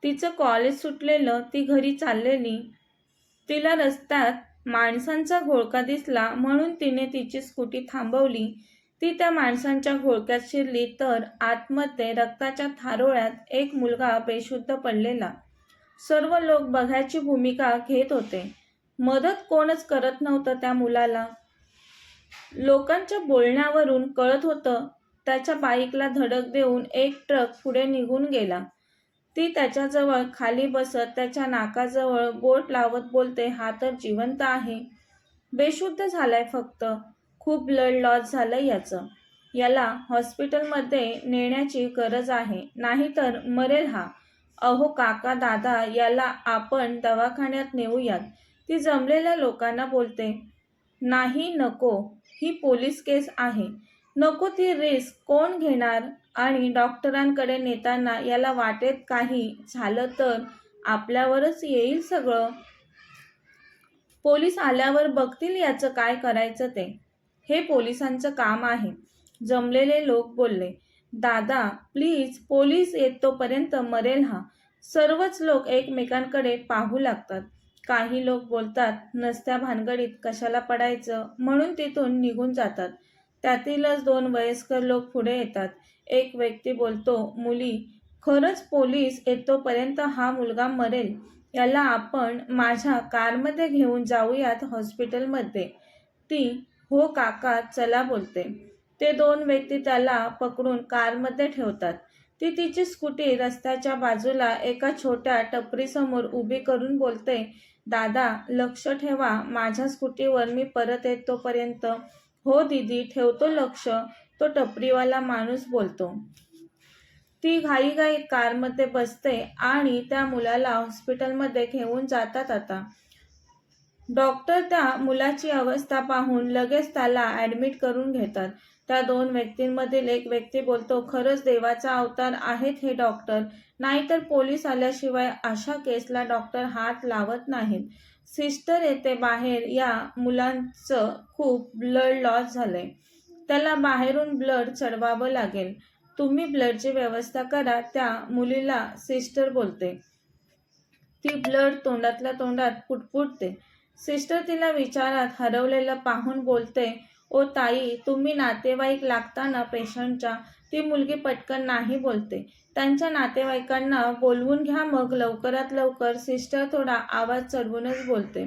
तिचं कॉलेज सुटलेलं, ती घरी चाललेली. तिला रस्त्यात माणसांचा घोळका दिसला म्हणून तिने तिची स्कूटी थांबवली. ती त्या माणसांच्या घोळक्यात शिरली तर आतमध्ये रक्ताच्या थारोळ्यात एक मुलगा बेशुद्ध पडलेला. सर्व लोक बघ्याची भूमिका घेत होते. मदत कोणच करत नव्हतं त्या मुलाला. लोकांच्या बोलण्यावरून कळत होतं त्याच्या बाईकला धडक देऊन एक ट्रक पुढे निघून गेला. ती त्याच्याजवळ खाली बसत त्याच्या नाकाजवळ बोट लावत बोलते, हा तर जिवंत आहे. बेशुद्ध झालाय फक्त. खूप ब्लड लॉस झालंय याचं. याला हॉस्पिटलमध्ये नेण्याची गरज आहे, नाहीतर मरेल हा. अहो काका दादा, याला आपण दवाखान्यात नेऊयात. ती जमलेल्या लोकांना बोलते, नाही नको, ही पोलीस केस आहे. नको ती रिस्क कोण घेणार? आणि डॉक्टरांकडे नेताना याला वाटेत काही झालं तर आपल्यावरच येईल सगळं. पोलीस आल्यावर बघतील याचं काय करायचं ते. हे पोलिसांचं काम आहे. जमलेले लोक बोलले, दादा प्लीज, पोलीस येतोपर्यंत मरेल हा. सर्वच लोक एकमेकांकडे पाहू लागतात. काही लोक बोलतात, नसत्या भानगडीत कशाला पडायचं, म्हणून तिथून निघून जातात. त्यातीलच 2 वयस्कर लोक पुढे येतात. एक व्यक्ती बोलतो, मुली, खरंच पोलीस येतोपर्यंत हा मुलगा मरेल. याला आपण माझ्या कारमध्ये घेऊन जाऊयात हॉस्पिटलमध्ये. ती, हो काका चला बोलते. ते 2 व्यक्ती त्याला पकडून कारमध्ये ठेवतात. ती तिची स्कूटी रस्त्याच्या बाजूला एका छोट्या टपरीसमोर उभी करून बोलते, दादा लक्ष ठेवा माझ्या स्कूटीवर, मी परत येतोपर्यंत. हो दीदी, ठेवतो लक्ष, तो टपरीवाला माणूस बोलतो. ती घाईघाईत कारमध्ये बसते आणि त्या मुलाला हॉस्पिटलमध्ये घेऊन जातात. आता डॉक्टर त्या मुलाची अवस्था पाहून लगेच त्याला ॲडमिट करून घेतात. त्या 2 व्यक्तींमधील एक व्यक्ती बोलतो, खरंच देवाचा अवतार आहेत हे डॉक्टर, नाहीतर पोलीस आल्याशिवाय अशा केसला डॉक्टर हात लावत नाहीत. सिस्टर येते बाहेर, या मुलाचं खूप ब्लड लॉस झालंय. त्याला बाहेरून ब्लड चढवावं लागेल. तुम्ही ब्लडची व्यवस्था करा. त्या मुलीला सिस्टर बोलते. ती ब्लड तोंडातल्या तोंडात पुटपुटते. सिस्टर तिला विचारात हरवलेलं पाहून बोलते, ओ ताई, तुम्ही नातेवाईक लागता ना पेशंटच्या? ती मुलगी पटकन नाही बोलते. त्यांच्या नातेवाईकांना बोलवून घ्या मग लवकरात लवकर. सिस्टर थोडा आवाज चढवूनच बोलते.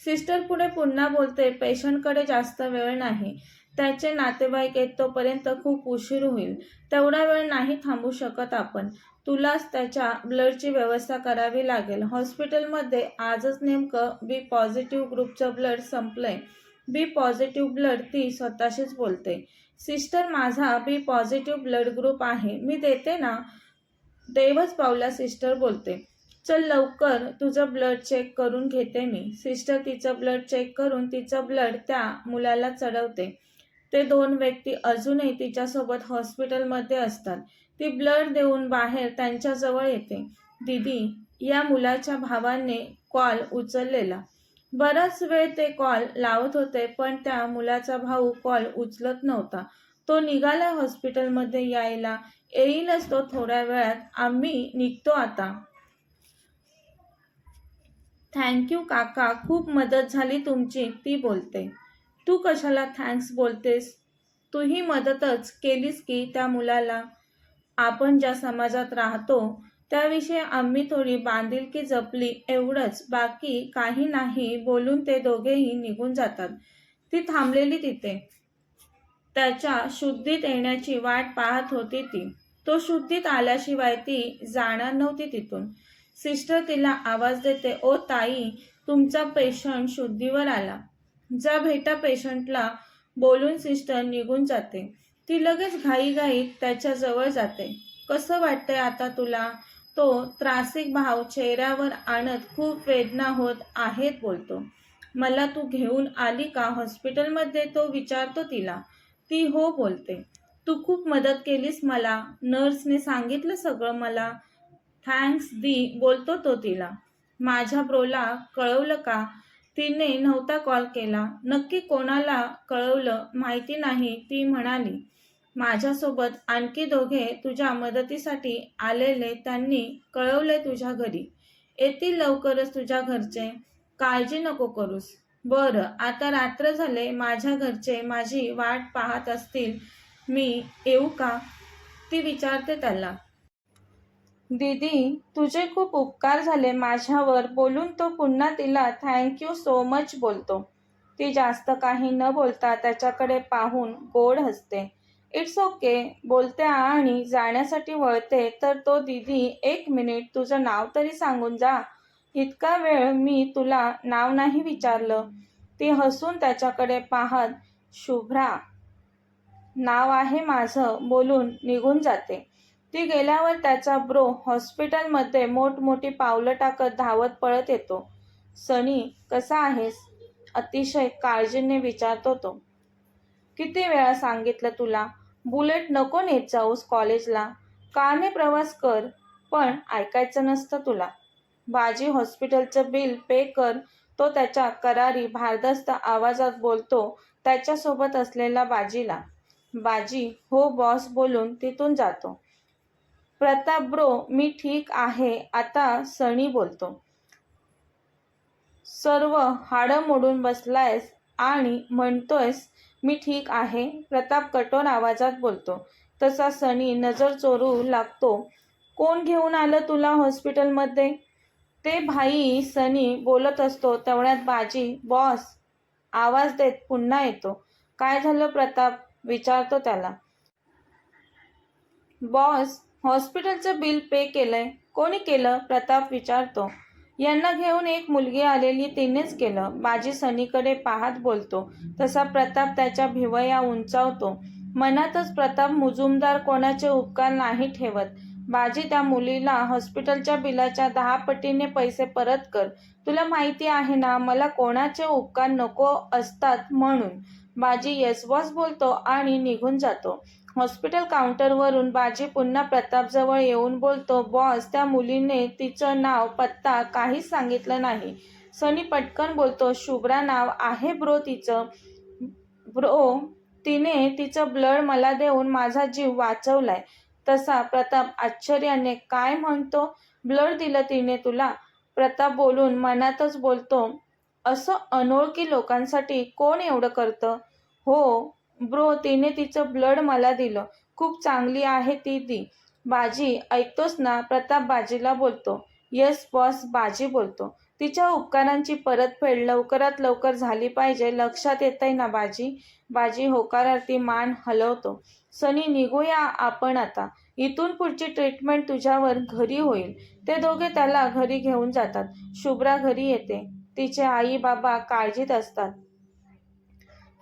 सिस्टर पुढे पुन्हा बोलते, पेशंटकडे जास्त वेळ नाही. त्याचे नातेवाईक येतोपर्यंत खूप उशीर होईल. तेवढा वेळ नाही थांबू शकत आपण. तुलाच त्याच्या ब्लडची व्यवस्था करावी लागेल. हॉस्पिटलमध्ये आजच नेमकं बी पॉझिटिव्ह ग्रुपचं ब्लड संपलंय. बी पॉझिटिव्ह ब्लड, ती स्वतःशीच बोलते. सिस्टर, माझा बी पॉझिटिव्ह ब्लड ग्रुप आहे, मी देते ना. देवच पावला, सिस्टर बोलते. चल लवकर, तुझं ब्लड चेक करून घेते मी. सिस्टर तिचं ब्लड चेक करून तिचं ब्लड त्या मुलाला चढवते. ते 2 व्यक्ती अजूनही तिच्यासोबत हॉस्पिटलमध्ये असतात. ती ब्लड देऊन बाहेर त्यांच्याजवळ येते. दीदी, या मुलाच्या भावाने कॉल उचललेला. बराच वेळ ते कॉल लावत होते पण त्या मुलाचा भाऊ कॉल उचलत नव्हता. तो निघाला हॉस्पिटलमध्ये यायला. येईलच तो थोड्या वेळात. आम्ही निघतो आता. थँक्यू काका, खूप मदत झाली तुमची, ती बोलते. तू कशाला थँक्स बोलतेस? तूही मदतच केलीस की त्या मुलाला. आपण ज्या समाजात राहतो त्याविषयी आम्ही थोडी बांधिलकी जपली एवढंच, बाकी काही नाही, बोलून ते दोघेही निघून जातात. ती थांबलेली तिथे. त्याच्या शुद्धीत येण्याची वाट पाहत होती ती. तो शुद्धीत आल्याशिवाय ती जाणार नव्हती तिथून. सिस्टर तिला आवाज देते, ओ ताई, तुमचा पेशंट शुद्धीवर आला. जा भेटा पेशंटला, बोलून सिस्टर निघून जाते. ती लगेच घाईघाईत त्याच्या जवळ जाते. कसं वाटतंय आता तुला? तो त्रासिक भाव चेहऱ्यावर आणत खूप वेदना होत आहेत बोलतो. मला तू घेऊन आली का हॉस्पिटलमध्ये? तो विचारतो तिला. ती हो बोलते. तू खूप मदत केलीस मला. नर्सने सांगितलं सगळं मला. थँक्स दी, बोलतो तो तिला. माझ्या ब्रोला कळवलं का? तिने नव्हता कॉल केला. नक्की कोणाला कळवलं माहिती नाही, ती म्हणाली. माझ्यासोबत आणखी दोघे तुझ्या मदतीसाठी आलेले, त्यांनी कळवले तुझ्या घरी. येतील लवकरच तुझ्या घरचे, काळजी नको करूस. बरं, आता रात्र झाले, माझ्या घरचे माझी वाट पाहत असतील, मी येऊ का? ती विचारते त्याला. दीदी, तुझे खूप उपकार झाले माझ्यावर बोलून तो पुन्हा तिला थँक सो मच बोलतो. ती जास्त काही न बोलता त्याच्याकडे पाहून गोड हसते. इट्स ओके बोलते आणि जाण्यासाठी वळते तर तो, दीदी 1 मिनिट, तुझं नाव तरी सांगून जा. इतका वेळ मी तुला नाव नाही विचारलं. ती हसून त्याच्याकडे पाहत, शुभ्रा नाव आहे माझं, बोलून निघून जाते. ती गेल्यावर त्याचा ब्रो हॉस्पिटलमध्ये मोठमोठी पावलं टाकत धावत पळत येतो. सनी, कसा आहेस? अतिशय काळजीने विचारतो तो. किती वेळा सांगितलं तुला, बुलेट नको नेत जाऊस कॉलेजला, कारने प्रवास कर, पण ऐकायचं नसतं तुला. बाजी, हॉस्पिटलचं बिल पे कर, तो त्याच्या करारी भारदस्त आवाजात बोलतो त्याच्यासोबत असलेला बाजीला. बाजी हो बॉस बोलून तिथून जातो. प्रताप ब्रो, मी ठीक आहे आता, सनी बोलतो. सर्व हाडं मोडून बसलायस आणि म्हणतोयस मी ठीक आहे, प्रताप कठोर आवाजात बोलतो. तसा सनी नजर चोरू लागतो. कोण घेऊन आलं तुला हॉस्पिटलमध्ये? ते भाई, सनी बोलत असतो तेवढ्यात बाजी बॉस आवाज देत पुन्हा येतो. काय झालं प्रताप, विचारतो त्याला. बॉस, हॉस्पिटलचं बिल पे केलंय. कोणी केलं? प्रताप विचारतो. यांना घेऊन एक मुलगी आलेली, तिनेच केलं, बाजी सनीकडे पाहत बोलतो. तसा प्रताप त्याच्या भिवया उंचावतो. मनातच प्रताप मुजुमदार कोणाचे उपकार नाही ठेवत. बाजी, त्या मुलीला हॉस्पिटलच्या बिलाच्या 10 पटीने पैसे परत कर. तुला माहिती आहे ना मला कोणाचे उपकार नको असतात म्हणून. बाजी येस बॉस बोलतो आणि निघून जातो. हॉस्पिटल काउंटरवरून बाजी पुन्हा प्रतापजवळ येऊन बोलतो, बॉस, त्या मुलीने तिचं नाव पत्ता काहीच सांगितलं नाही. सनी पटकन बोलतो, शुभ्रा नाव आहे ब्रो तिचं. ब्रो, तिने तिचं ब्लड मला देऊन माझा जीव वाचवलाय. तसा प्रताप आश्चर्याने, काय म्हणतो? ब्लड दिलं तिने तुला? प्रताप बोलून मनातच बोलतो, असं अनोळखी लोकांसाठी कोण एवढं करतं? हो ब्रो, तिने तिचं ब्लड मला दिलं. खूप चांगली आहे ती. बाजी, ऐकतोस ना? प्रताप बाजीला बोलतो. येस बॉस, बाजी बोलतो. तिच्या उपकारांची परतफेड लवकरात लवकर झाली पाहिजे, लक्षात येतंय ना बाजी? बाजी होकारार्थी मान हलवतो. सनी, निघूया आपण आता. इथून पुढची ट्रीटमेंट तुझ्यावर घरी होईल. ते दोघे त्याला घरी घेऊन जातात. शुभ्रा घरी येते. तिचे आई बाबा काळजीत असतात.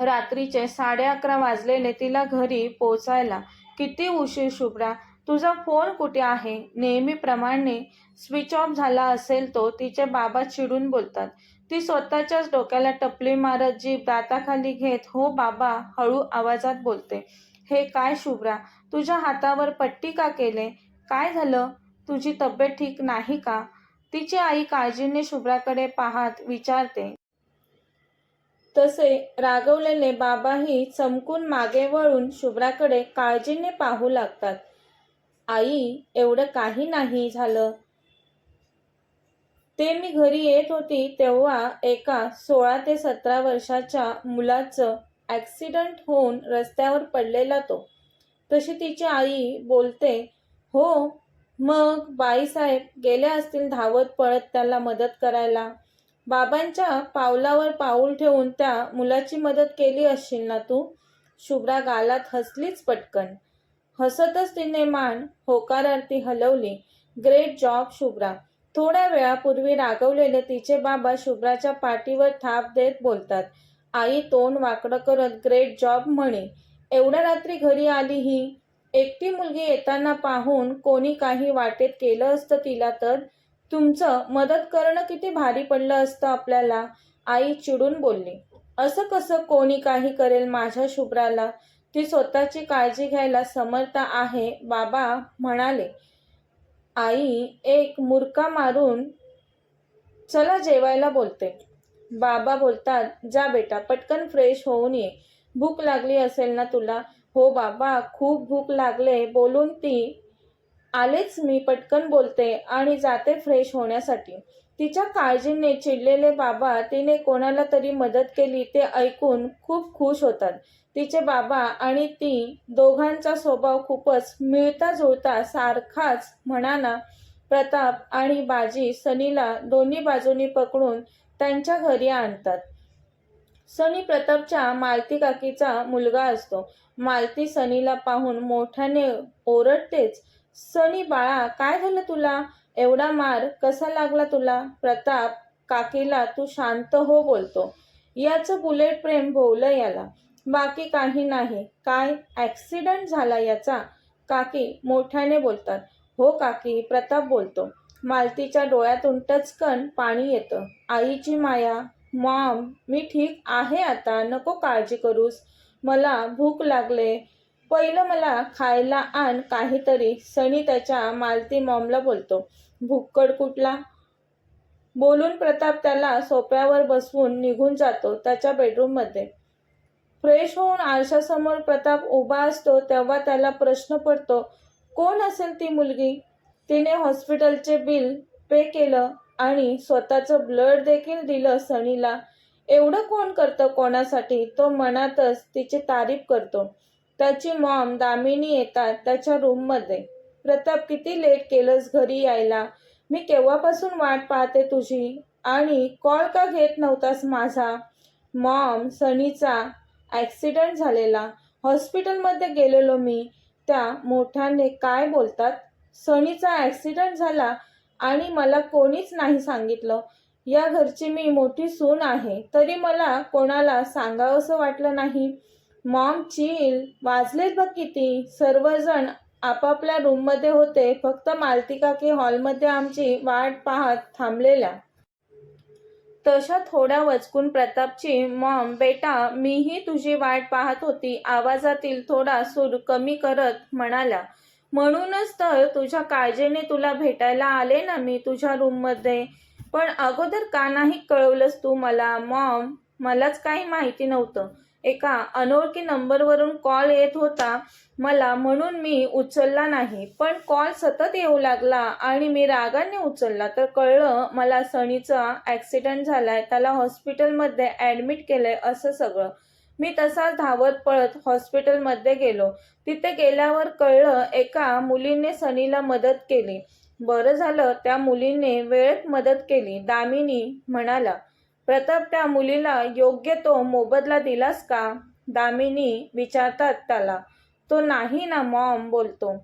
रात्रीचे 11:30 वाजलेले तिला घरी पोचायला. किती उशीर शुभ्रा, तुझा फोन कुठे आहे? नेहमीप्रमाणे स्विच ऑफ झाला असेल तो, तिचे बाबा चिडून बोलतात. ती स्वतःच्याच डोक्याला टपली मारत जीभ दाताखाली घेत हो बाबा हळू आवाजात बोलते. हे काय शुभ्रा, तुझ्या हातावर पट्टी का केले? काय झालं? तुझी तब्येत ठीक नाही का? तिची आई काळजीने शुभ्राकडे पाहत विचारते. तसे रागवलेले बाबाही चमकून मागे वळून शुभ्राकडे काळजीने पाहू लागतात. आई, एवढं काही नाही झालं. ते मी घरी येत होती तेव्हा एका 16 ते 17 वर्षाच्या मुलाचं ॲक्सिडंट होऊन रस्त्यावर पडलेला तो. तशी तिची आई बोलते. हो, मग बाईसाहेब गेल्या असतील धावत पळत त्याला मदत करायला. बाबांच्या पावलावर पाऊल ठेवून त्या मुलाची मदत केली असशील ना तू? शुभ्रा गालात हसलीच पटकन. हसतच तिने मान होकारार्थी हलवली. Great job Shubhra. थोड्या वेळापूर्वी रागवलेले तिचे बाबा शुभ्राच्या पाठीवर थाप देत बोलतात. आई तोंड वाकडं करत ग्रेट जॉब म्हणे. एवढ्या रात्री घरी आली ही? एकटी मुलगी येताना पाहून कोणी काही वाटेत केलं असतं तिला तर? तुमचं मदत करणं किती भारी पडलं असतं आपल्याला, आई चिडून बोलली. असं कसं कोणी काही करेल माझ्या शुभ्राला? ती स्वतःची काळजी घ्यायला समर्थ आहे, बाबा म्हणाले. आई एक मुरका मारून चला जेवायला बोलते. बाबा बोलतात, जा बेटा, पटकन फ्रेश होऊन ये. भूक लागली असेल ना तुला? हो बाबा, खूप भूक लागले बोलून ती आलेच, मी पटकन बोलते आणि जाते फ्रेश होण्यासाठी. तिच्या काळजीने चिडलेले बाबा तिने कोणाला तरी मदत केली ते ऐकून खूप खुश होतात. तिचे बाबा आणि ती दोघांचा स्वभाव खूपच मिळता जुळता सारखाच म्हणाना. प्रताप आणि बाजी सनीला दोन्ही बाजूनी पकडून त्यांच्या घरी आणतात. सनी प्रतापच्या मालती काकीचा मुलगा असतो. मालती सनीला पाहून मोठ्याने ओरडतेच. सनी बाळा, काय झालं तुला? एवढा मार कसा लागला तुला? प्रताप काकीला तू शांत हो बोलतो. याचं बुलेट प्रेम भोवलं याला, बाकी काही नाही. काय ॲक्सिडेंट झाला याचा? काकी मोठ्याने बोलतात. हो काकी, प्रताप बोलतो. मालतीच्या डोळ्यातून टचकन पाणी येतं. आईची माया. मॉम, मी ठीक आहे आता, नको काळजी करूस. मला भूक लागले, पहिलं मला खायला आण काहीतरी. सनी त्याच्या मालती मॉमला बोलतो. भुक्कड कुठला? बोलून प्रताप त्याला सोफ्यावर बसवून निघून जातो त्याच्या बेडरूममध्ये. फ्रेश होऊन आरशासमोर प्रताप उभा असतो तेव्हा त्याला प्रश्न पडतो, कोण असेल ती मुलगी? तिने हॉस्पिटलचे बिल पे केलं आणि स्वतःचं ब्लड देखील दिलं सनीला. एवढं कोण करतं कोणासाठी? तो मनातच तिची तारीफ करतो. त्याची मॉम दामिनी येतात त्याच्या रूममध्ये. प्रताप, किती लेट केलंस घरी यायला? मी केव्हापासून वाट पाहते तुझी, आणि कॉल का घेत नव्हतास माझा? मॉम, सनीचा ॲक्सिडेंट झालेला, हॉस्पिटलमध्ये गेलेलो मी. त्या मोठ्याने काय बोलतात? सनीचा ॲक्सिडेंट झाला आणि मला कोणीच नाही सांगितलं. या घरची मी मोठी सून आहे, तरी मला कोणाला सांगावंसं वाटलं नाही. मॉम चिल, वाजलेत बघ किती. सर्वजण आपापल्या रूममध्ये होते, फक्त मालती काकी हॉलमध्ये आमची वाट पाहत थांबलेल्या. तशा थोड्या वचकून प्रतापची मॉम, बेटा मीही तुझी वाट पाहत होती, आवाजातील थोडा सूर कमी करत म्हणाल्या. म्हणूनच तर तुझ्या काळजीने तुला भेटायला आले ना मी तुझ्या रूममध्ये. पण अगोदर का नाही कळवलंस तू मला? मॉम, मलाच काही माहिती नव्हतं. एका अनोळखी नंबरवरून कॉल येत होता मला, म्हणून मी उचलला नाही. पण कॉल सतत येऊ लागला आणि मी रागाने उचलला तर कळलं मला सनीचा ॲक्सिडेंट झालाय, त्याला हॉस्पिटलमध्ये ॲडमिट केलंय असं सगळं. मी तसाच धावत पळत हॉस्पिटलमध्ये गेलो. तिथे गेल्यावर कळलं एका मुलीने सनीला मदत केली. बरं झालं त्या मुलीने वेळेत मदत केली, दामिनी म्हणाला. प्रताप, त्या मुलीला योग्य तो मोबदला दिलास का? दामिनी विचारतात त्याला. तो नाही ना मॉम बोलतो.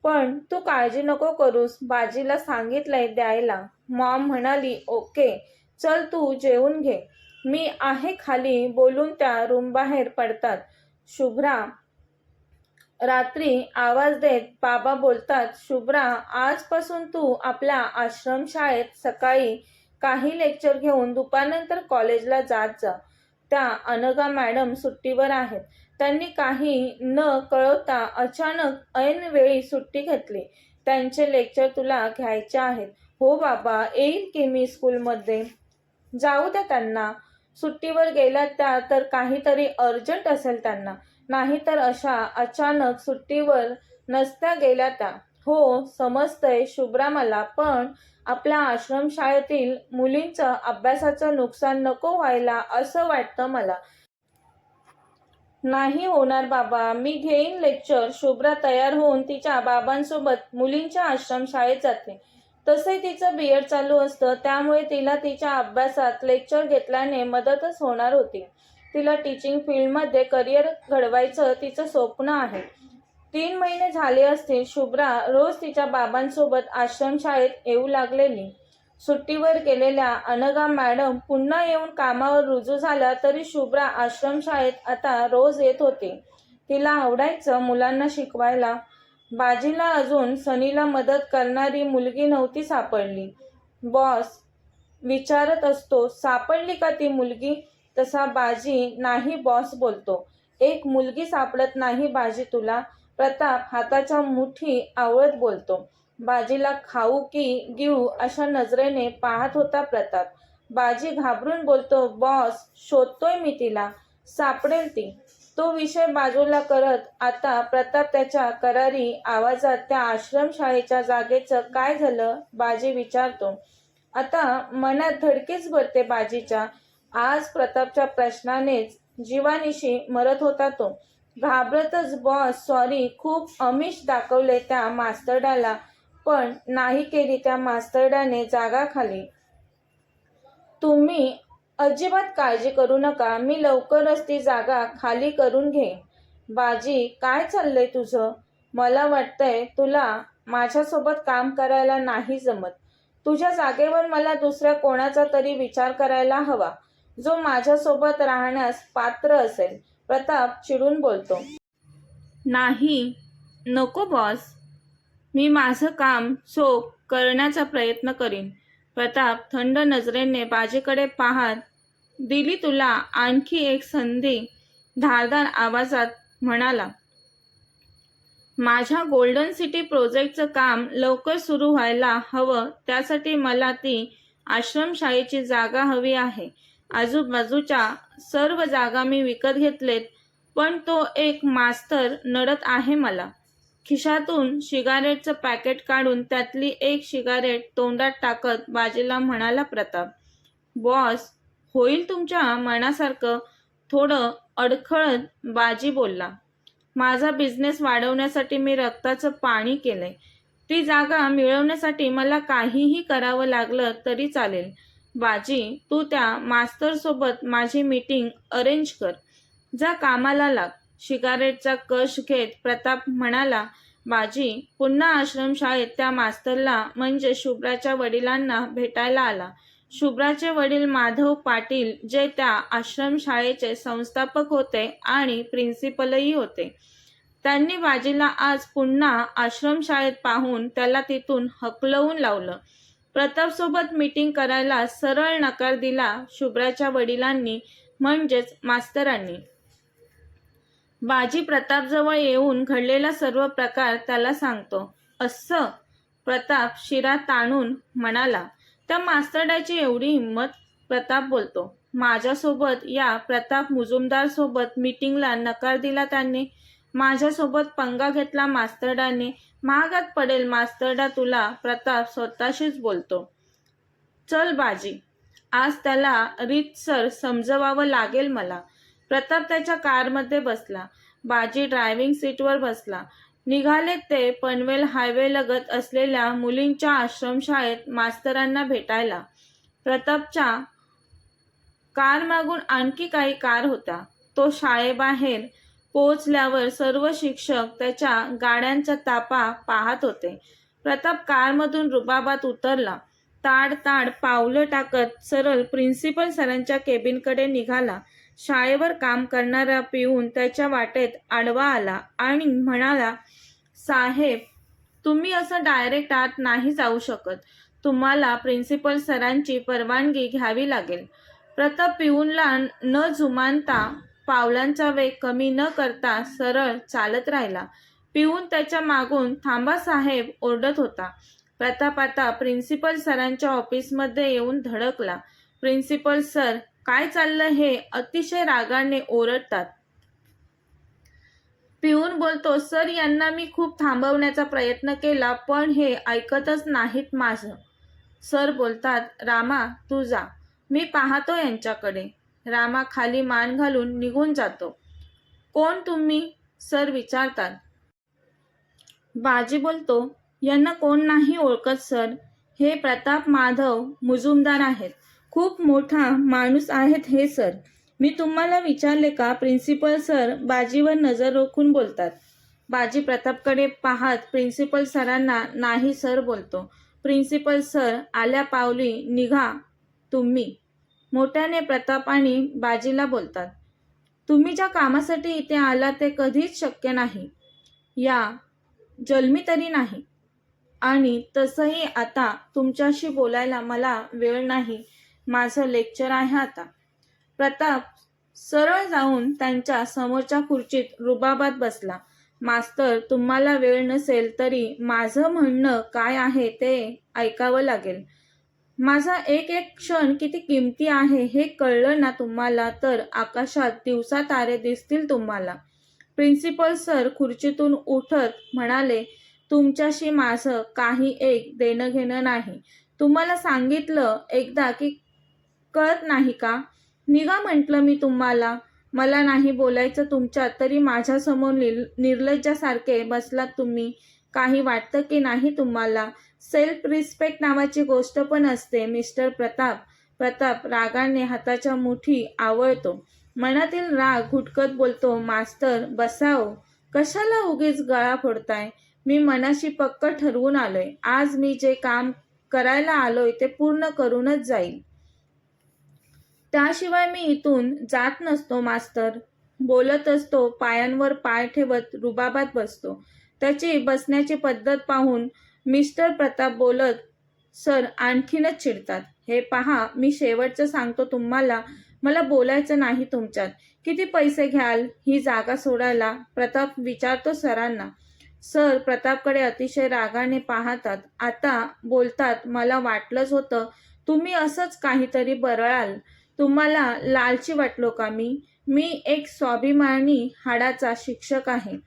पण तू काळजी नको करूस, बाजीला सांगितलंय द्यायला. मॉम म्हणाली, ओके, चल तू जेवून घे, मी आहे खाली बोलून त्या रूमबाहेर पडतात. शुभ्रा रात्री आवाज देत बाबा बोलतात, शुभ्रा, आजपासून तू आपल्या आश्रमशाळेत सकाळी काही लेक्चर घेऊन दुपारनंतर कॉलेजला जात जा. त्या अनघा मॅडम सुट्टीवर आहेत. त्यांनी काही न कळवता अचानक ऐनवेळी सुट्टी घेतली. त्यांचे लेक्चर तुला घ्यायचे आहेत. हो बाबा, येईल की मी स्कूलमध्ये. जाऊ द्या त्यांना. सुट्टीवर गेल्या त्या तर काहीतरी अर्जंट असेल त्यांना, नाहीतर अशा अचानक सुट्टीवर नसत्या गेल्या त्या. हो समजतंय शुभ्रा मला, पण आपल्या आश्रमशाळेतील मुलींचं अभ्यासाचं नुकसान नको व्हायला असं वाटतं मला. नाही होणार बाबा, मी घेईन लेक्चर. शुभ्रा तयार होऊन तिच्या बाबांसोबत मुलींच्या आश्रमशाळेत जाते. तसे तिचं बीएड चालू असतं, त्यामुळे तिला तिच्या अभ्यासात लेक्चर घेतल्याने मदतच होणार होती. तिला टीचिंग फील्डमध्ये करिअर घडवायचं तिचं स्वप्न आहे. 3 महिने झाले असतील शुभ्रा रोज तिच्या बाबांसोबत आश्रमशाळेत येऊ लागलेली. सुट्टीवर गेलेल्या अनघा मॅडम पुन्हा येऊन कामावर रुजू झाल्या तरी शुभ्रा आश्रमशाळेत आता रोज येत होती. तिला आवडायचं मुलांना शिकवायला. बाजीला अजून सनीला मदत करणारी मुलगी नव्हती सापडली. बॉस विचारत असतो, सापडली का ती मुलगी? तसा बाजी नाही बॉस बोलतो. एक मुलगी सापडत नाही बाजी तुला? प्रताप हाताच्या मुठी आवळत बोलतो. बाजीला खाऊ की गिळू अशा नजरेने पाहत होता प्रताप. बाजी घाबरून बोलतो, बॉस शोधतोय मी तिला, सापडेल ती. तो विषय बाजूला करत आता प्रताप त्याच्या करारी आवाजात त्या आश्रमशाळेच्या जागेचं काय झालं बाजी विचारतो. आता मनात धडकीच भरते बाजीच्या. आज प्रतापच्या प्रश्नानेच जीवानिशी मरत होता तो. घाबरतच बॉस सॉरी खूप आमिष दाखवले त्या मास्तरडाला, पण नाही केली त्या मास्तरडाने जागा खाली. तुम्ही अजिबात काळजी करू नका, मी लवकरच ती जागा खाली करून घेईन. बाजी काय चाललंय तुझं? मला वाटतंय तुला माझ्यासोबत काम करायला नाही जमत. तुझ्या जागेवर मला दुसऱ्या कोणाचा तरी विचार करायला हवा, जो माझ्यासोबत राहण्यास पात्र असेल. प्रताप चिडून बोलतो. नाही, नको बॉस, मी माझं काम चोख करण्याचा प्रयत्न करीन. प्रताप थंड नजरेने बाजीकडे पाहत, दिली तुला आणखी एक संधी, धारदार आवाजात म्हणाला. माझ्या गोल्डन सिटी प्रोजेक्टचं काम लवकर सुरू व्हायला हवं, त्यासाठी मला ती आश्रमशाळेची जागा हवी आहे. आजूबाजूच्या सर्व जागा मी विकत घेतलेत, पण तो एक मास्तर नडत आहे मला. खिशातून सिगारेटचं पॅकेट काढून त्यातली एक सिगारेट तोंडात टाकत बाजीला म्हणाला प्रताप. बॉस, होईल तुमच्या मनासारखं, थोडं अडखळत बाजी बोलला. माझा बिझनेस वाढवण्यासाठी मी रक्ताचं पाणी केलंय. ती जागा मिळवण्यासाठी मला काहीही करावं लागलं तरी चालेल. बाजी, तू त्या मास्तरसोबत माझी मीटिंग अरेंज कर. जा कामाला लाग. सिगारेटचा कश घेत प्रताप म्हणाला. बाजी पुन्हा आश्रमशाळेत त्या मास्तरला म्हणजे शुभ्राच्या वडिलांना भेटायला आला. शुभ्राचे वडील माधव पाटील, जे त्या आश्रमशाळेचे संस्थापक होते आणि प्रिन्सिपलही होते. त्यांनी बाजीला आज पुन्हा आश्रमशाळेत पाहून त्याला तिथून हकलवून लावलं. प्रतापसोबत मीटिंग करायला सरळ नकार दिला शुभ्राच्या वडिलांनी, म्हणजेच मास्तरांनी. बाजी प्रतापजवळ येऊन घडलेला सर्व प्रकार त्याला सांगतो. असं? प्रताप शिरा ताणून म्हणाला. त्या मास्तरडाची एवढी हिंमत? प्रताप बोलतो. माझ्यासोबत या प्रताप मुजुमदार सोबत मीटिंगला नकार दिला त्यांनी. माझ्यासोबत पंगा घेतला मास्तरडाने. महागात पडेल मास्तरडा तुला. प्रताप स्वतःशीच बोलतो. चल बाजी, आज त्याला रीतसर समजवावं लागेल मला. प्रताप त्याच्या कारमध्ये बसला. बाजी ड्रायव्हिंग सीटवर बसला. निघाले ते पनवेल हायवे लगत असलेल्या मुलींच्या आश्रमशाळेत मास्तरांना भेटायला. प्रतापच्या कारमागून आणखी काही कार होत्या. तो शाळेबाहेर पोहोचल्यावर सर्व शिक्षक त्याच्या गाड्यांचा तापा पाहत होते. प्रताप कारमधून रुबाबात उतरला. ताड ताड पावलं टाकत सरळ प्रिन्सिपल सरांच्या केबिनकडे निघाला. शाळेवर काम करणारा पिऊन त्याच्या वाटेत आडवा आला आणि म्हणाला. साहेब, तुम्ही असं डायरेक्ट आत नाही जाऊ शकत. तुम्हाला प्रिन्सिपल सरांची परवानगी घ्यावी लागेल. प्रताप पिऊनला न जुमानता पावलांचा वेग कमी न करता सरळ चालत राहिला. पिऊन त्याच्या मागून थांबा साहेब ओरडत होता. प्रताप आता प्रिन्सिपल सरांच्या ऑफिसमध्ये येऊन धडकला. प्रिन्सिपल सर, काय चाललं हे अतिशय रागाने ओरडतात. पिऊन बोलतो. सर, यांना मी खूप थांबवण्याचा प्रयत्न केला, पण हे ऐकतच नाहीत माझं. सर बोलतात. रामा, तू जा, मी पाहतो यांच्याकडे. रामा खाली मान घालून निघून जातो. कोण तुम्ही? सर विचारतात. बाजी बोलतो. यांना कोण नाही ओळखत सर. हे प्रताप माधव मुजुमदार आहेत. खूप मोठा माणूस आहेत हे सर. मी तुम्हाला विचारले का? प्रिन्सिपल सर बाजीवर नजर रोखून बोलतात. बाजी प्रतापकडे पाहत प्रिन्सिपल सरांना नाही सर बोलतो. प्रिन्सिपल सर आल्या पावली निघा तुम्ही, मोठ्याने प्रताप आणि बाजीला बोलतात. तुम्ही ज्या कामासाठी इथे आला ते कधीच शक्य नाही, या जन्मी तरी नाही. आणि तसंही आता तुमच्याशी बोलायला मला वेळ नाही. माझं लेक्चर आहे आता. प्रताप सरळ जाऊन त्यांच्या समोरच्या खुर्चीत रुबाबात बसला. मास्तर, तुम्हाला वेळ नसेल तरी माझं म्हणणं काय आहे ते ऐकावं लागेल. माझा एक एक क्षण किती किमती आहे हे कळलं ना तुम्हाला तर आकाशात दिवसा तारे दिसतील तुम्हाला. प्रिन्सिपल सर खुर्चीतून उठत म्हणाले, तुमच्याशी माझं काही एक देणं घेणं नाही. तुम्हाला सांगितलं एकदा की कळत नाही का? निघा म्हटलं मी तुम्हाला. मला नाही बोलायचं तुमच्यात तरी माझ्यासमोर निर्लज्जासारखे बसलात तुम्ही. काही वाटतं की नाही तुम्हाला? सेल्फ रिस्पेक्ट नावाची गोष्ट पण असते मिस्टर प्रताप. प्रताप रागाने हाताच्या मुठी आवळतो. मनातील राग घुटकत बोलतो, मास्तर बसाव. कशाला उगीच गळा फोडताय? मी मनाशी पक्क ठरवून आलोय. आज मी जे काम करायला आलोय ते पूर्ण करूनच जाईल. त्याशिवाय मी इथून जात नसतो मास्तर. बोलतच तो पायांवर पाय ठेवत रुबाबात बसतो. त्याची बसण्याची पद्धत पाहून मिस्टर प्रताप बोलत सर आणखीनच चिडतात. हे पहा, मी शेवटचं सांगतो तुम्हाला, मला बोलायचं नाही तुमच्यात. किती पैसे घ्याल ही जागा सोडायला? प्रताप विचारतो सरांना. सर प्रतापकडे अतिशय रागाने पाहतात. आता बोलतात, मला वाटलंच होतं तुम्ही असंच काहीतरी बरळाल. तुम्हाला लालची वाटलो का मी? मी एक स्वाभिमानी हाडाचा शिक्षक आहे.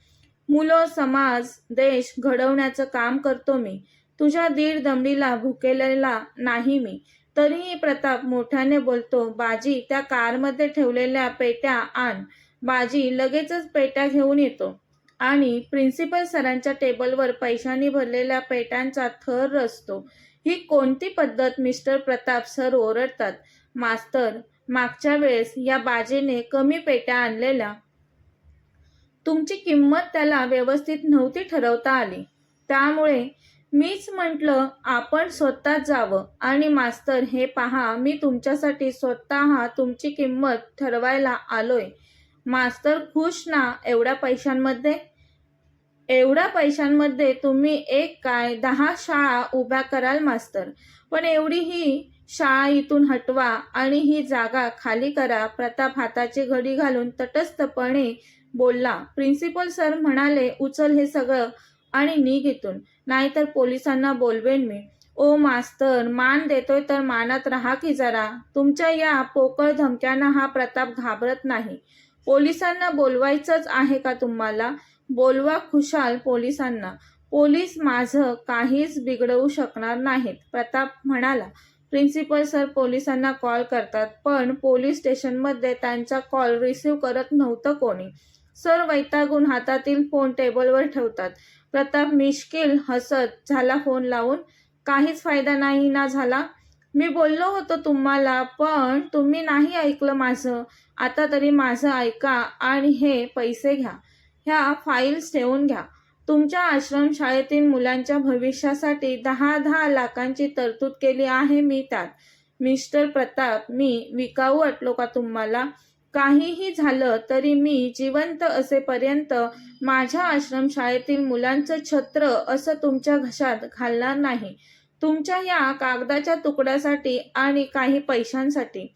मुलं, समाज, देश घडवण्याचं काम करतो मी. तुझ्या दीड दमडीला भुकेलेला नाही मी. तरीही प्रताप मोठ्याने बोलतो, बाजी त्या कारमध्ये ठेवलेल्या पेट्या आण. बाजी लगेचच पेट्या घेऊन येतो आणि प्रिन्सिपल सरांच्या टेबलवर पैशांनी भरलेल्या पेट्यांचा थर रचतो. ही कोणती पद्धत मिस्टर प्रताप? सर ओरडतात. मास्तर, मागच्या वेळेस या बाजीने कमी पेट्या आणलेल्या. तुमची किंमत त्याला व्यवस्थित नव्हती ठरवता आली. त्यामुळे मीच म्हटलं आपण स्वतःच जावं. आणि मास्तर हे पहा, मी तुमच्यासाठी स्वतः तुमची किंमत ठरवायला आलोय. मास्तर खुश ना एवढ्या पैशांमध्ये? एवढ्या पैशांमध्ये तुम्ही एक काय 10 शाळा उभ्या कराल मास्तर. पण एवढी ही शाळा इथून हटवा आणि ही जागा खाली करा. प्रताप हाताची घडी घालून तटस्थपणे बोलला. प्रिन्सिपल सर म्हणाले, उचल हे सगळं आणि निघ इथून, नाहीतर पोलिसांना बोलवेन मी. ओ मास्तर, मान देतोय तर मानात राहा की जरा. तुमच्या या पोकळ धमक्यांना हा प्रताप घाबरत नाही. पोलिसांना बोलवायचंच आहे का तुम्हाला? बोलवा खुशाल पोलिसांना. पोलीस माझं काहीच बिघडवू शकणार नाहीत, प्रताप म्हणाला. प्रिन्सिपल सर पोलिसांना कॉल करतात, पण पोलीस स्टेशनमध्ये त्यांचा कॉल रिसीव्ह करत नव्हतं कोणी. सर वैतागून हातातील फोन टेबलवर ठेवतात. प्रताप मिश्किल हसत, झाला फोन लावून? काहीच फायदा नाही ना झाला? मी बोललो होतो तुम्हाला, पण तुम्ही नाही ऐकलं माझं. आता तरी माझं ऐका आणि हे पैसे घ्या. ह्या फाईल्स ठेवून घ्या. तुमच्या आश्रमशाळेतील मुलांच्या भविष्यासाठी 10-10 लाखांची तरतूद केली आहे मी त्यात. मिस्टर प्रताप, मी विकाऊ वाटलो का तुम्हाला? काहीही झालं तरी मी जिवंत असेपर्यंत माझ्या आश्रमशाळेतील मुलांचं छत्र असं तुमच्या घशात घालणार नाही. तुमच्या या कागदाच्या तुकड्यासाठी आणि काही पैशांसाठी.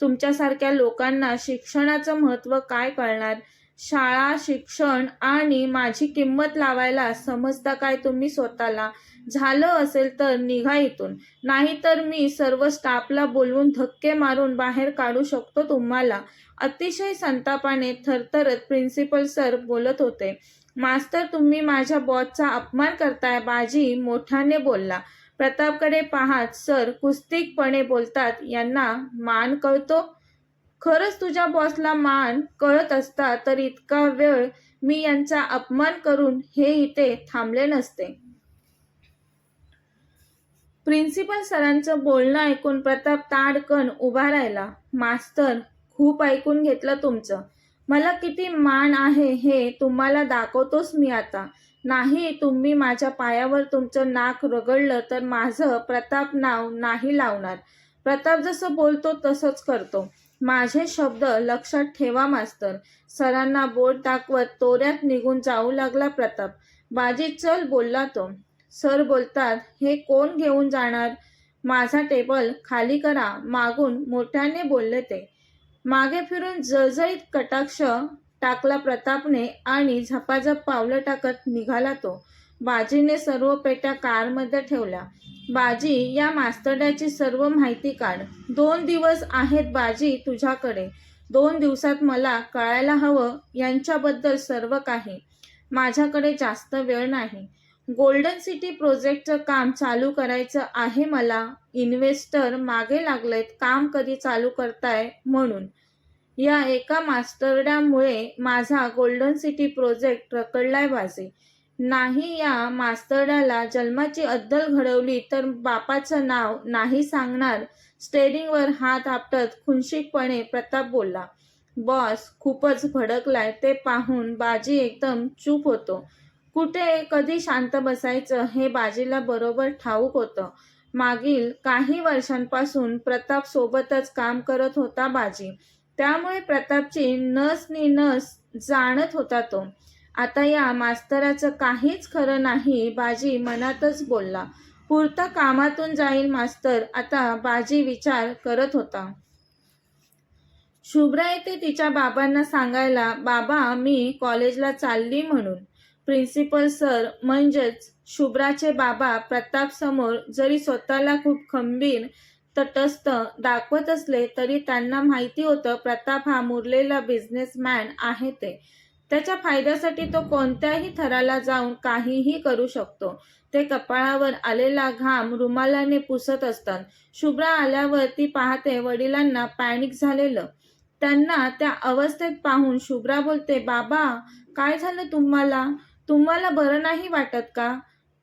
तुमच्यासारख्या लोकांना शिक्षणाचं महत्त्व काय कळणार? शाळा, शिक्षण आणि माझी किंमत लावायला समजता काय तुम्ही स्वतःला? झालं असेल तर निघा इथून, नाहीतर मी सर्व स्टाफला बोलवून धक्के मारून बाहेर काढू शकतो तुम्हाला. अतिशय संतापाने थरथरत प्रिन्सिपल सर बोलत होते. मास्तर, तुम्ही माझ्या बॉसचा अपमान करताय, बाजी मोठ्याने बोलला. प्रतापकडे पाहत सर कुस्तीकपणे बोलतात, यांना मान कळतो? खरंच तुझ्या बॉसला मान कळत असता तर इतका वेळ मी यांचा अपमान करून हे इथे थांबले नसते. प्रिन्सिपल सरांचं बोलणं ऐकून प्रताप ताडकन उभा राहिला. मास्तर, खूप ऐकून घेतलं तुमचं. मला किती मान आहे हे तुम्हाला दाखवतोच मी आता. नाही तुम्ही माझ्या पायावर तुमचं नाक रगडलं तर माझं प्रताप नाव नाही लावणार. प्रताप जसं बोलतो तसंच करतो. माझे शब्द लक्षात ठेवा मास्तर. सरांना बोट दाखवत तोऱ्यात निघून जाऊ लागला प्रताप. बाजी चल, बोलला तो. सर बोलतात, हे कोण घेऊन जाणार? माझा टेबल खाली करा, मागून मोठ्याने बोलले ते. मागे फिरून जळजळीत कटाक्ष टाकला प्रतापने आणि झपाझप पावलं टाकत निघाला तो. बाजीने सर्व पेट्या कारमध्ये ठेवल्या. बाजी, या मास्तरड्याची सर्व माहिती काढ. 2 दिवस आहेत बाजी तुझ्याकडे. 2 दिवसात मला कळायला हवं यांच्याबद्दल सर्व काही. माझ्याकडे जास्त वेळ नाही. गोल्डन सिटी प्रोजेक्टचं काम चालू करायचं आहे मला. इन्व्हेस्टर मागे लागलेत काम कधी चालू करताय म्हणून. या एका मास्तरड्यामुळे माझा गोल्डन सिटी प्रोजेक्ट रखडलाय बाजी. नाही या मास्तरड्याला जन्माची अद्दल घडवली तर बापाचं नाव नाही सांगणार. स्टेअरिंगवर हात आपटत खुनशीकपणे प्रताप बोलला. बॉस खूपच भडकलाय ते पाहून बाजी एकदम चूप होतो. कुठे कधी शांत बसायचं हे बाजीला बरोबर ठाऊक होतं. मागील काही वर्षांपासून प्रताप सोबतच काम करत होता बाजी. त्यामुळे प्रतापची नस जाणत होता तो. आता या मास्तराचं काहीच खरं नाही बाजी मनातच बोलला. पुरता कामातून जाईल मास्तर आता बाजी विचार करत होता. शुभ्रा येते तिच्या बाबांना सांगायला, बाबा मी कॉलेजला चालली म्हणून. प्रिन्सिपल सर म्हणजेच शुभ्राचे बाबा प्रताप समोर जरी स्वतःला खूप खंबीर तटस्थ दाखवत असले तरी त्यांना माहिती होतं प्रताप हा मुरलेला बिझनेसमॅन आहे ते. त्याच्या फायद्यासाठी तो कोणत्याही थराला जाऊन काहीही करू शकतो. ते कपाळावर आलेला घाम रुमालाने पुसत असतात. शुभ्रा आल्यावर ती पाहते वडिलांना पॅनिक झालेलं. त्यांना त्या अवस्थेत पाहून शुभ्रा बोलते, बाबा काय झालं तुम्हाला बरं नाही वाटत का?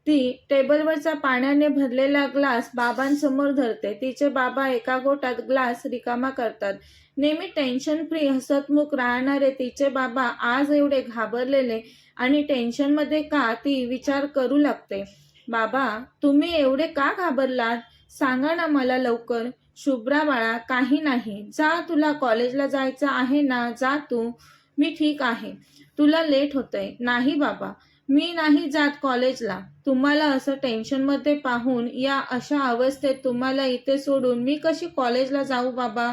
ती टेबलवरचा पाण्याने भरलेला ग्लास बाबांसमोर धरते. तिचे बाबा एका गोटात ग्लास रिकामा करतात. नेहमी टेन्शन फ्री हसतमुख राहणारे तिचे बाबा आज एवढे घाबरलेले आणि टेन्शनमध्ये का ती विचार करू लागते. बाबा तुम्ही एवढे का घाबरलात? सांगा ना मला लवकर. शुभ्रा बाळा काही नाही. जा तुला कॉलेजला जायचं आहे ना, जा तू. मी ठीक आहे. तुला लेट होतंय. नाही बाबा मी नाही जात कॉलेजला. तुम्हाला असं टेन्शनमध्ये पाहून या अशा अवस्थेत तुम्हाला इथे सोडून मी कशी कॉलेजला जाऊ बाबा?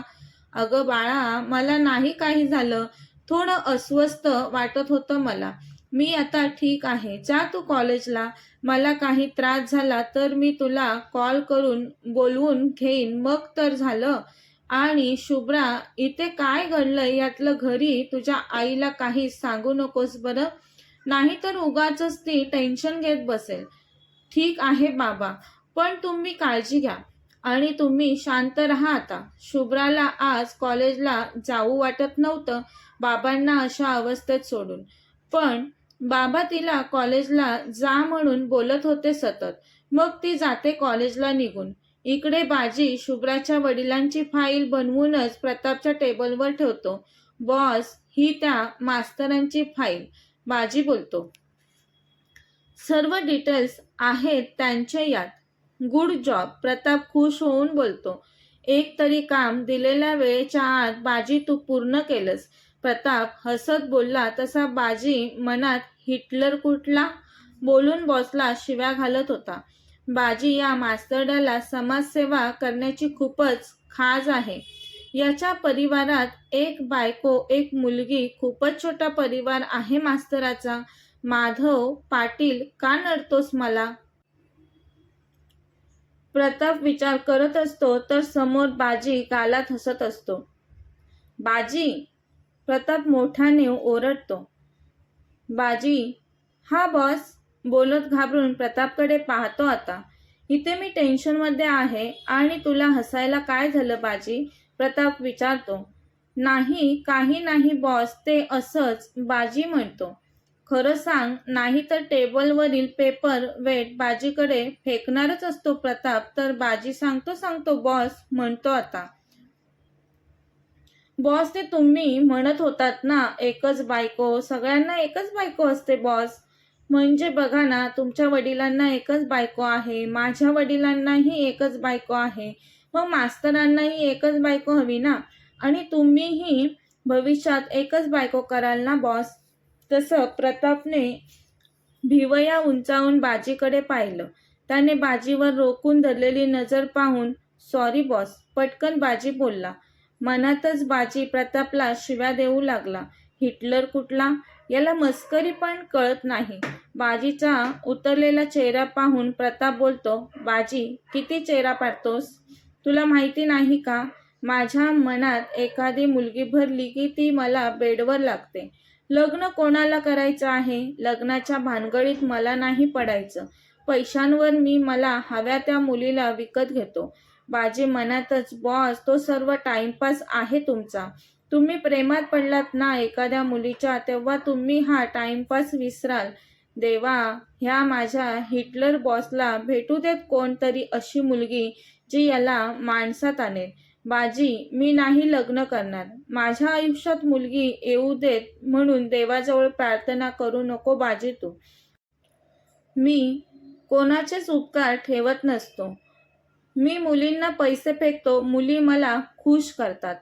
अगं बाळा मला नाही काही झालं. थोडं अस्वस्थ वाटत होतं मला. मी आता ठीक आहे. जा तू कॉलेजला. मला काही त्रास झाला तर मी तुला कॉल करून बोलवून घेईन मग तर झालं. आणि शुभ्रा इथे काय घडलं यातलं घरी तुझ्या आईला काही सांगू नकोस बरं. नाही तर उगाचच ती टेन्शन घेत बसेल. ठीक आहे बाबा पण तुम्ही काळजी घ्या आणि तुम्ही शांत राहा आता. शुभ्राला आज कॉलेजला जाऊ वाटत नव्हतं बाबांना अशा अवस्थेत सोडून. पण बाबा तिला कॉलेजला जा म्हणून बोलत होते सतत. मग ती जाते कॉलेजला निघून. इकडे बाजी शुभ्राच्या वडिलांची फाईल बनवूनच प्रतापच्या टेबलवर ठेवतो. बॉस ही त्या मास्तरांची फाईल. बाजी बोलतो. सर्व डिटेल्स आहेत त्यांचे यात. Good job. प्रताप खुश होऊन बोलतो. एक तरी काम दिलेल्या वेळेच्या आत बाजी तू पूर्ण केलंस. प्रताप हसत बोलला तसा बाजी मनात हिटलर कुठला बोलून बॉसला शिव्या घालत होता. बाजी या मास्तरड्याला समाजसेवा करण्याची खूपच खाज आहे. याच्या परिवारात एक बायको एक मुलगी. खूपच छोटा परिवार आहे मास्तराचा. माधव पाटील का नडतोस मला? प्रताप विचार करत असतो तर समोर बाजी गालात हसत असतो. बाजी. प्रताप मोठ्याने ओरडतो. बाजी. हा बॉस. बोलत घाबरून प्रतापकडे पाहतो आता. इथे मी टेन्शनमध्ये आहे आणि तुला हसायला काय झालं बाजी? प्रताप विचारतो. नाही काही नाही बॉस ते असंच. बाजी म्हणतो. खरं सांग नाही तर टेबलवरील पेपर वेट बाजीकडे फेकणारच असतो प्रताप. तर बाजी सांगतो बॉस म्हणतो आता. बॉस ते तुम्ही म्हणत होतात ना एकच बायको. सगळ्यांना एकच बायको असते बॉस. म्हणजे बघा ना तुमच्या वडिलांना एकच बायको आहे. माझ्या वडिलांनाही एकच बायको आहे. मग मास्तरांनाही एकच बायको हवी ना. आणि तुम्हीही भविष्यात एकच बायको कराल ना बॉस. तसं प्रतापने भिवया उंचावून बाजीकडे पाहिलं. त्याने बाजीवर रोखून धरलेली नजर पाहून सॉरी बॉस पटकन बाजी बोलला. मनातच बाजी प्रतापला शिव्या देऊ लागला. हिटलर कुठला. याला मस्करी पण कळत नाही. बाजीचा उतरलेला चेहरा पाहून प्रताप बोलतो, बाजी किती चेहरा पाडतोस? तुला माहिती नाही का? माझ्या मनात एखादी मुलगी भरली की ती मला बेडवर लागते. लग्न कोणाला करायचं आहे? लग्नाच्या भानगडीत मला नाही पडायचं. पैशांवर मी मला हव्या त्या मुलीला विकत घेतो. बाजी मनातच, बॉस तो सर्व टाइमपास आहे तुमचा. तुम्ही प्रेमात पडलात ना एखाद्या मुलीच्या, तेव्हा तुम्ही हा टाइमपास विसराल. देवा, ह्या माझ्या हिटलर बॉसला भेटू देत कोणतरी अशी मुलगी जी याला माणसात आणेल. बाजी, मी नाही लग्न करणार. माझ्या आयुष्यात मुलगी येऊ देत म्हणून देवाजवळ प्रार्थना करू नको बाजी तू. मी कोणाचेच उपकार ठेवत नसतो. मी मुलींना पैसे फेकतो, मुली मला खुश करतात.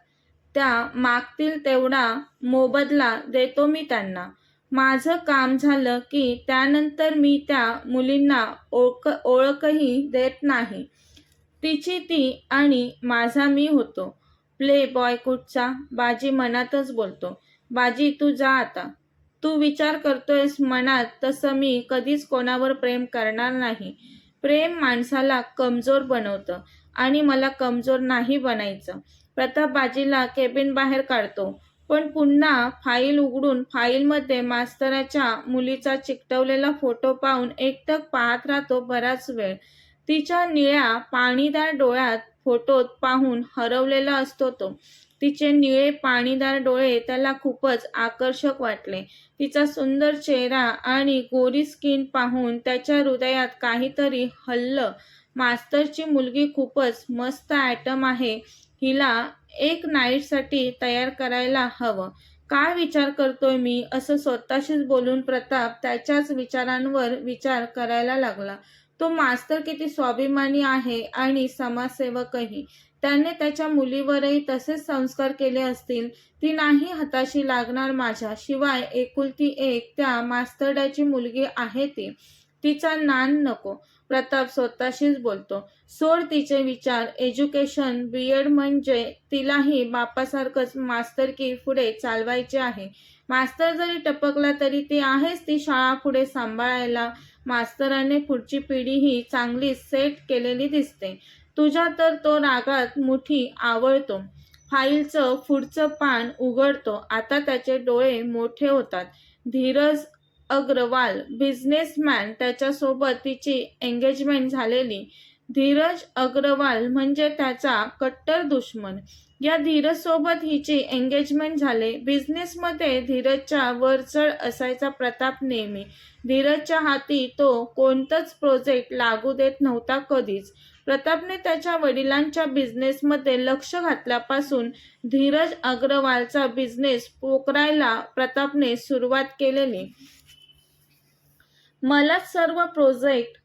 त्या मागतील तेवढा मोबदला देतो मी त्यांना. माझं काम झालं की त्यानंतर मी त्या मुलींना ओळखही देत नाही. तिची ती आणि माझा मी होतो. प्ले बॉय कुठचा? बाजी मनातच बोलतो. बाजी तू जा आता. तू विचार करतोयस मनात तसं मी कधीच कोणावर प्रेम करणार नाही. प्रेम माणसाला कमजोर बनवतं आणि मला कमजोर नाही बनायचं. प्रताप बाजीला केबिन बाहेर काढतो, पण पुन्हा फाईल उघडून फाईलमध्ये मास्तराच्या मुलीचा चिकटवलेला फोटो पाहून एकटक पाहत राहतो बराच वेळ. तिच्या निळ्या पाणीदार डोळ्यात फोटोत पाहून हरवलेला असतो तो. तिचे निळे पाणीदार डोळे त्याला खूपच आकर्षक वाटले. तिचा सुंदर चेहरा आणि गोरी स्किन पाहून त्याच्या हृदयात काहीतरी हललं. मास्तरची मुलगी खूपच मस्त ॲटम आहे. हिला एक नाईटसाठी तयार करायला हवं. काय विचार करतोय मी, असं स्वतःशीच बोलून प्रताप त्याच्याच विचारांवर विचार करायला लागला. तो मास्तर किती स्वाभिमानी आहे आणि समाजसेवकही. त्याने त्याच्या मुलीवरही तसेच संस्कार केले असतील. ती नाही हाताशी लागणार माझ्या. शिवाय एकुलती एक त्या मास्तरड्याची मुलगी आहे ती. तिचा नान नको. प्रताप स्वतःशीच बोलतो. सोड तिचे विचार. एज्युकेशन बीएड म्हणजे तिलाही बापासारखंच मास्तरकी पुढे चालवायचे आहे. मास्तर जरी टपकला तरी ती आहेच ती शाळा पुढे सांभाळायला. मास्तराने पुढची पिढीही चांगली सेट केलेली दिसते. तुझ्या तर तो रागात मुठी आवळतो. फाईलचं पुढचं पान उघडतो. आता त्याचे डोळे मोठे होतात. धीरज अग्रवाल, बिझनेसमॅन, त्याच्यासोबत तिची एंगेजमेंट झालेली. धीरज अग्रवाल म्हणजे त्याचा कट्टर दुश्मन. या धीरजसोबत हिची एंगेजमेंट झाले. बिझनेसमध्ये धीरजच्या वरचढ असायचा प्रताप नेहमी. धीरजच्या हाती तो कोणतंच प्रोजेक्ट लागू देत नव्हता कधीच. प्रतापने त्याच्या वडिलांच्या बिझनेसमध्ये लक्ष घातल्यापासून धीरज अग्रवालचा बिझनेस पोखरायला प्रतापने सुरुवात केलेली. मलाच सर्व प्रोजेक्ट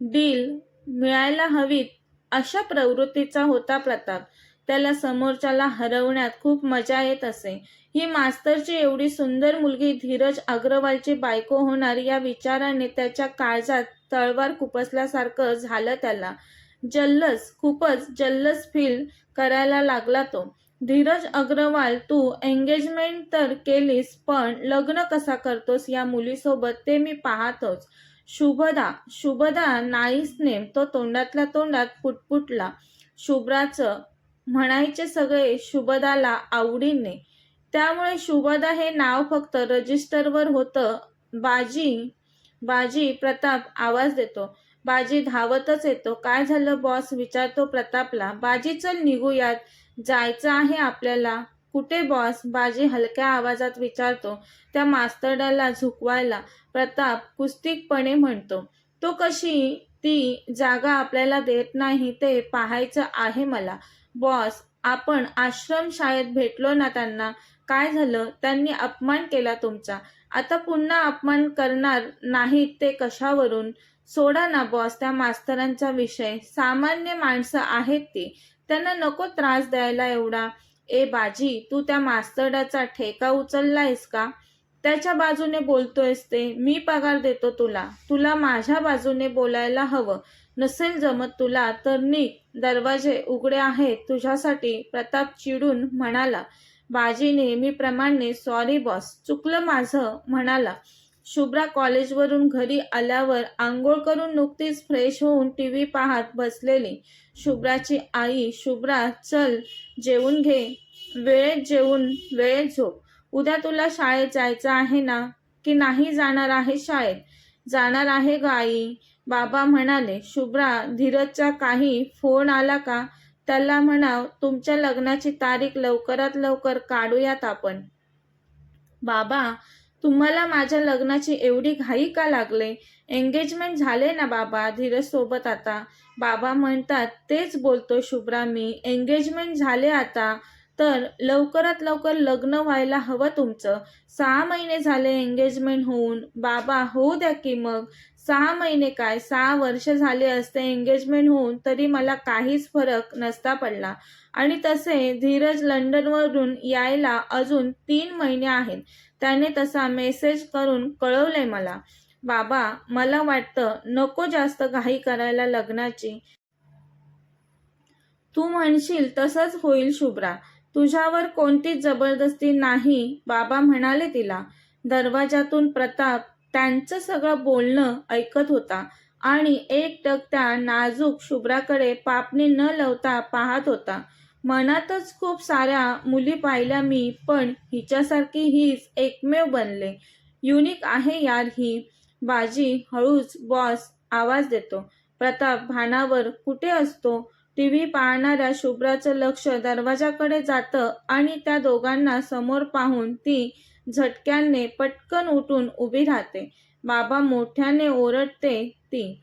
डील मिळायला हवीत अशा प्रवृत्तीचा होता प्रताप. त्याला समोरच्याला हरवण्यात खूप मजा येत असे. ही मास्तरची एवढी सुंदर मुलगी धीरज अग्रवालची बायको होणार या विचाराने त्याच्या काळजात तळवार खुपसल्यासारखं झालं त्याला. जल्लस, खूपच जल्लस फील करायला लागला तो. धीरज अग्रवाल, तू एंगेजमेंट तर केलीस, पण लग्न कसा करतोस या मुलीसोबत ते मी पाहतोच. Shubhada, Shubhada nice name. तो तोंडातल्या तोंडात पुटपुटला. शुभ्राचं म्हणायचे सगळे शुभदाला आवडीने. त्यामुळे शुभदा हे नाव फक्त रजिस्टरवर होतं. बाजी, प्रताप आवाज देतो. बाजी धावतच येतो. काय झालं बॉस, विचारतो प्रतापला. बाजी चल निघूयात, जायचं आहे आपल्याला. कुठे बॉस? बाजी हलक्या आवाजात विचारतो. त्या मास्तरड्याला झुकवायला. प्रताप कुस्तिकपणे म्हणतो. तो कशी ती जागा आपल्याला देत नाही ते पाहायचं आहे मला. बॉस, आपण आश्रमशाळेत भेटलो ना त्यांना. काय झालं? त्यांनी अपमान केला तुमचा. आता पुन्हा अपमान करणार नाहीत ते कशावरून? सोडा ना बॉस त्या मास्तरांचा विषय. सामान्य माणसं आहेत ती. त्यांना नको त्रास द्यायला एवढा. ए बाजी, तू त्या मास्तरड्याचा ठेका उचललायस का? त्याच्या बाजूने बोलतोयस ते. मी पगार देतो तुला. तुला माझ्या बाजूने बोलायला हवं. नसेल जमत तुला तर निघ. दरवाजे उघडे आहेत तुझ्यासाठी. प्रताप चिडून म्हणाला. बाजी नेहमीप्रमाणे सॉरी बॉस, चुकलं माझं म्हणाला. शुभ्रा कॉलेजवरून घरी आल्यावर आंघोळ करून नुकतीच फ्रेश होऊन टीव्ही पाहत बसलेली. शुभ्राची आई, शुभ्रा चल जेवून घे, वेळेत जेवून वेळेत झोप. उद्या तुला शाळेत जायचं आहे ना, की नाही जाणार आहे शाळेत? जाणार आहे ग आई, बाबा म्हणाले. शुभ्रा, धीरजचा काही फोन आला का? त्याला म्हणाव तुमच्या लग्नाची तारीख लवकरात लवकर काढूयात आपण. बाबा, तुम्हाला माझ्या लग्नाची एवढी घाई का लागले? एंगेजमेंट झाले ना बाबा धीरज सोबत आता. बाबा म्हणतात तेच बोलतो शुभ्रा मी, एंगेजमेंट झाले आता तर लवकरात लवकर लग्न व्हायला हवं तुमचं. 6 महिने झाले एंगेजमेंट होऊन. बाबा, होऊ द्या की मग. 6 महिने काय, 6 वर्ष झाले असते एंगेजमेंट होऊन तरी मला काहीच फरक नसता पडला. आणि तसे धीरज लंडनवरून यायला अजून 3 महिने आहेत. त्याने तसा मेसेज करून कळवलंय मला. बाबा, मला वाटतं नको जास्त घाई करायला लग्नाची. तू म्हणशील तसंच होईल शुभ्रा. तुझ्यावर कोणतीच जबरदस्ती नाही, बाबा म्हणाले तिला. दरवाजातून प्रताप त्यांचं सगळं बोलणं ऐकत होता आणि एकटक त्या नाजूक शुभ्राकडे पापणी न लावता पाहत होता. मनातच खूप साऱ्या मुली पाहिल्या मी, पण हिच्यासारखी हीच एकमेव बनले. युनिक आहे यार ही. बाजी हळूच बॉस आवाज देतो. प्रताप भानावर कुठे असतो. टीव्ही पाहणाऱ्या शुभ्राचं लक्ष दरवाजाकडे जातं आणि त्या दोघांना समोर पाहून ती झटक्याने पटकन उठून उभी राहते. बाबा मोठ्याने ओरडते ती.